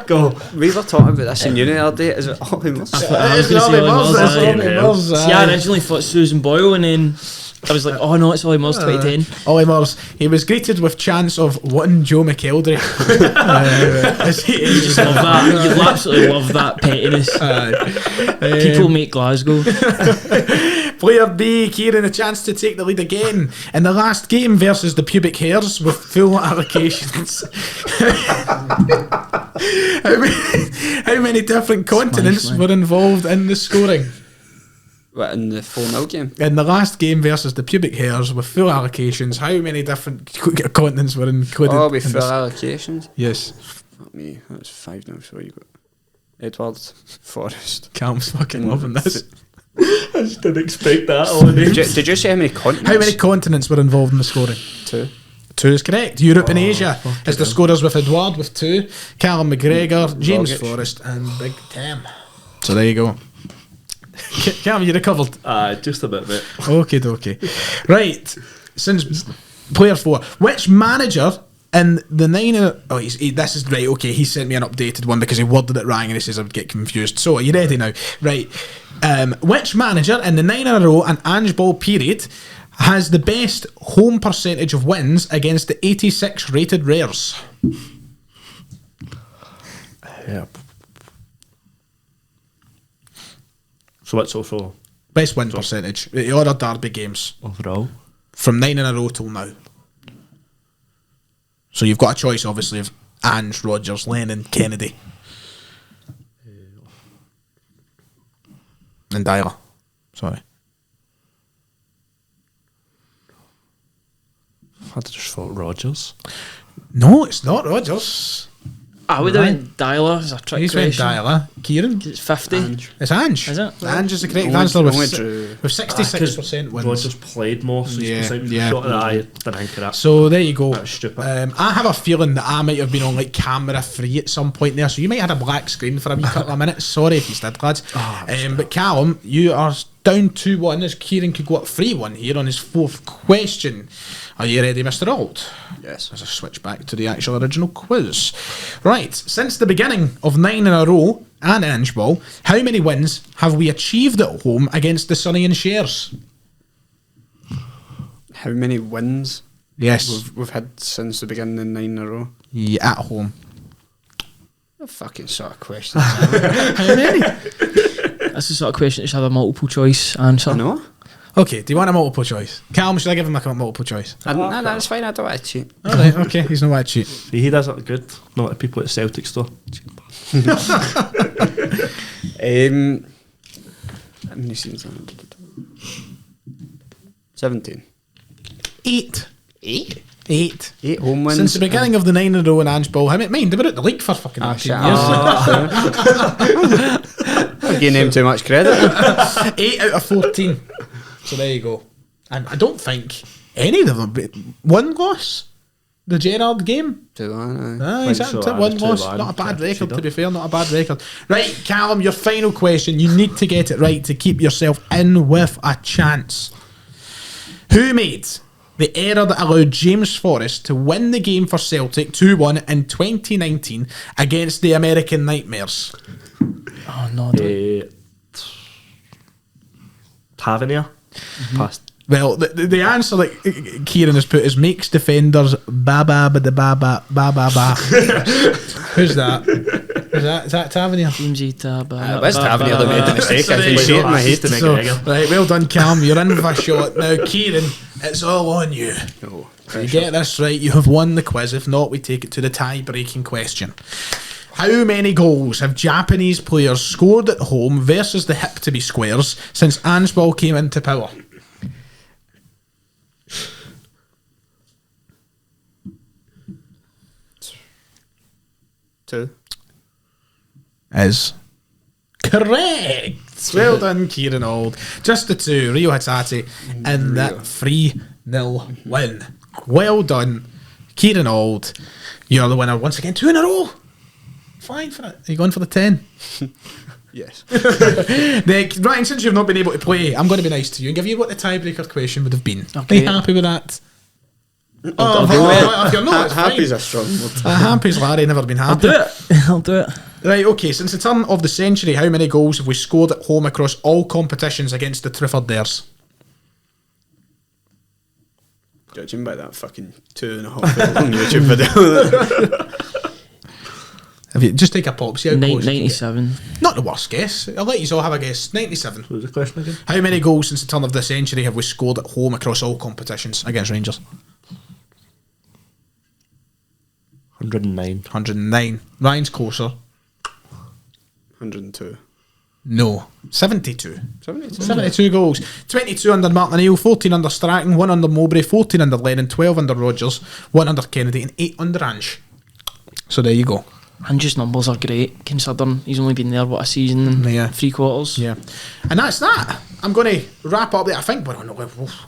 Go. We were talking about this in uni the other day. Is it Ollie Murs? I was It's gonna say Ollie Ollie Murs, Murs, it's aye. Ollie Murs, See, aye. I originally thought Susan Boyle, and then I was like, oh no, it's Ollie Murs 2010. Ollie Murs, he was greeted with chants of one Joe McElderry. You just love that. You absolutely love that pettiness. People make Glasgow. Player B, Kieran, a chance to take the lead again in the last game versus the pubic hairs with full allocations. how many different continents man. were involved in the scoring? What, in the 4-0 game? In the last game versus the pubic hairs with full allocations, how many different continents were included? Oh, we in full this? allocations. Yes. Fuck me, that's 5-0. So you got Edward, Forrest. Calm's fucking loving this. I just didn't expect that. All the names. Did you say how many continents? How many continents were involved in the scoring? 2. 2 is correct. Europe and Asia is the scorers with Edward with 2, Callum McGregor, James Rogic. Forrest, and Big Tam. So there you go. Callum, you recovered. Just a bit, mate. Okay, dokie. Right. Since player 4, which manager in the 9? Oh, this is right. Okay, he sent me an updated one because he worded it wrong and he says I would get confused. So are you ready now? Right. Which manager in the 9 in a row and Ange Ball period has the best home percentage of wins against the 86 rated rares? Yeah. So what's also Best win percentage. The other derby games overall? from 9 in a row till now. So you've got a choice, obviously, of Ange, Rodgers, Lennon, Kennedy, and Dyler. Sorry. I just thought Rodgers. No, it's not Rodgers. I would have went Dyler as a trick He's went question. Dyler. Kieran. It's 50. Ange. It's Ange. Is it? Ange is the correct Only- answer only with drew. 66% wins. Rodgers played more, so Yeah, he's yeah, yeah. shot in the eye. Didn't think of that. So there you go. That's stupid. I have a feeling that I might have been on like camera free at some point there, so you might have had a black screen for a wee couple of minutes. Sorry if you did, lads. But Callum, you are down 2-1 as Kieran could go up 3-1 here on his 4th question. Are you ready, Mr. Auld? Yes. As I switch back to the actual original quiz. Right, since the beginning of 9 in a row and Ange Ball, how many wins have we achieved at home against the Sonny and Shares? How many wins Yes. we've had since the beginning of 9 in a row? Yeah, at home. What fucking sort of question? How many? That's the sort of question that should have a multiple choice answer. I know. Okay, do you want a multiple choice? Callum, should I give him a multiple choice? No, that's fine. I don't want to cheat. Alright, okay, he's not that cheat. See, he does it good. Not the people at Celtic store. How many seasons? 17. 8. 8? 8. 8 home wins. Since the beginning of the 9 in a row and Ange Ball, how many? Mind, they were at the league for fucking 18 shit. years. I'm giving him too much credit. 8 out of 14. So there you go. And I don't think any of them. One loss? The Gerrard game? 2-1. Aye, Think exactly. so, One aye, loss. 2-1. Not a bad Yeah, record, see to be fair. Not a bad record. Right, Callum, your final question. You need to get it right to keep yourself in with a chance. Who made the error that allowed James Forrest to win the game for Celtic 2-1 in 2019 against the American Nightmares? Oh no, don't. Tavernier. Past. Well, the answer that Kieran has put is makes defenders ba ba ba da ba ba ba ba ba. Who's that? Is that Tavernier? Jamesy Taba. Where's Tavernier that made the mistake? I can see it in my head. So, right, well done, Cam. You're in with a shot. Now, Kieran, it's all on you. No, If you get this right, you have won the quiz. If not, we take it to the tie-breaking question. How many goals have Japanese players scored at home versus the hip to be squares since Ange Ball came into power? Two. Is correct. Well done, Kieran Auld. Just the 2, Rio Hatate, and that 3-0 win. Well done, Kieran Auld. You're the winner once again. 2 in a row. Fine for it. Are you going for the 10? Yes. Ryan, since you've not been able to play, I'm going to be nice to you and give you what the tiebreaker question would have been. Are you happy with that? If you're not, it's Happy's fine. a strong word. Happy's Larry, never been I'll happy. do it. I'll do it. Right, okay, since the turn of the century, how many goals have we scored at home across all competitions against the Trafford Dares? Judging by that fucking 2.5 minute long YouTube video. Have you just take a pop, see how close you can get. 97. Not the worst guess. I'll let you all have a guess. 97. What was the question again? How many goals since the turn of the century have we scored at home across all competitions against Rangers? 109. 109. Ryan's closer. 102. No. 72. 72. 72 goals. 22 under Martin O'Neill, 14 under Stratton, 1 under Mowbray, 14 under Lennon, 12 under Rogers, 1 under Kennedy and 8 under Ange. So there you go. Ange's numbers are great, considering he's only been there, a season and Yeah. 3 quarters. Yeah. And that's that. I'm going to wrap up there. I think we're on,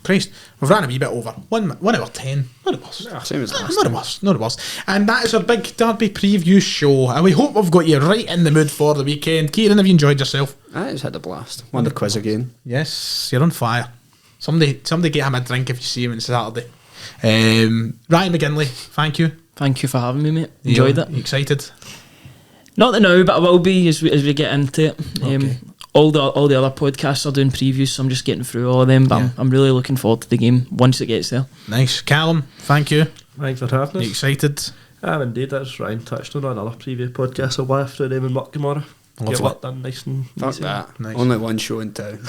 Christ, we've ran a wee bit over. 1 hour 10. Not the worst. Same as last Not the worst. Not the worst. And that is our big derby preview show. And we hope we've got you right in the mood for the weekend. Kieran, have you enjoyed yourself? I just had a blast. Won the quiz again. Yes, you're on fire. Somebody get him a drink if you see him on Saturday. Ryan McGinley, thank you. Thank you for having me, mate. Enjoyed it. You excited? Not that now, but I will be as we get into it. Okay. All the other podcasts are doing previews, so I'm just getting through all of them. But Yeah. I'm really looking forward to the game once it gets there. Nice. Callum, thank you. Thanks for having You us. excited? Indeed, that's Ryan touched on another previous podcast. I'll be after them and work tomorrow. Get Lovely. work done nice and Fuck easy. that. Nice. Only one show in town.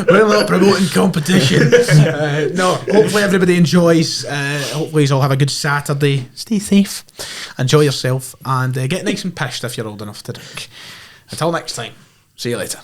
We're not promoting competition. No, hopefully everybody enjoys. Hopefully you all have a good Saturday. Stay safe. Enjoy yourself and get nice and pissed if you're old enough to drink. Until next time, see you later.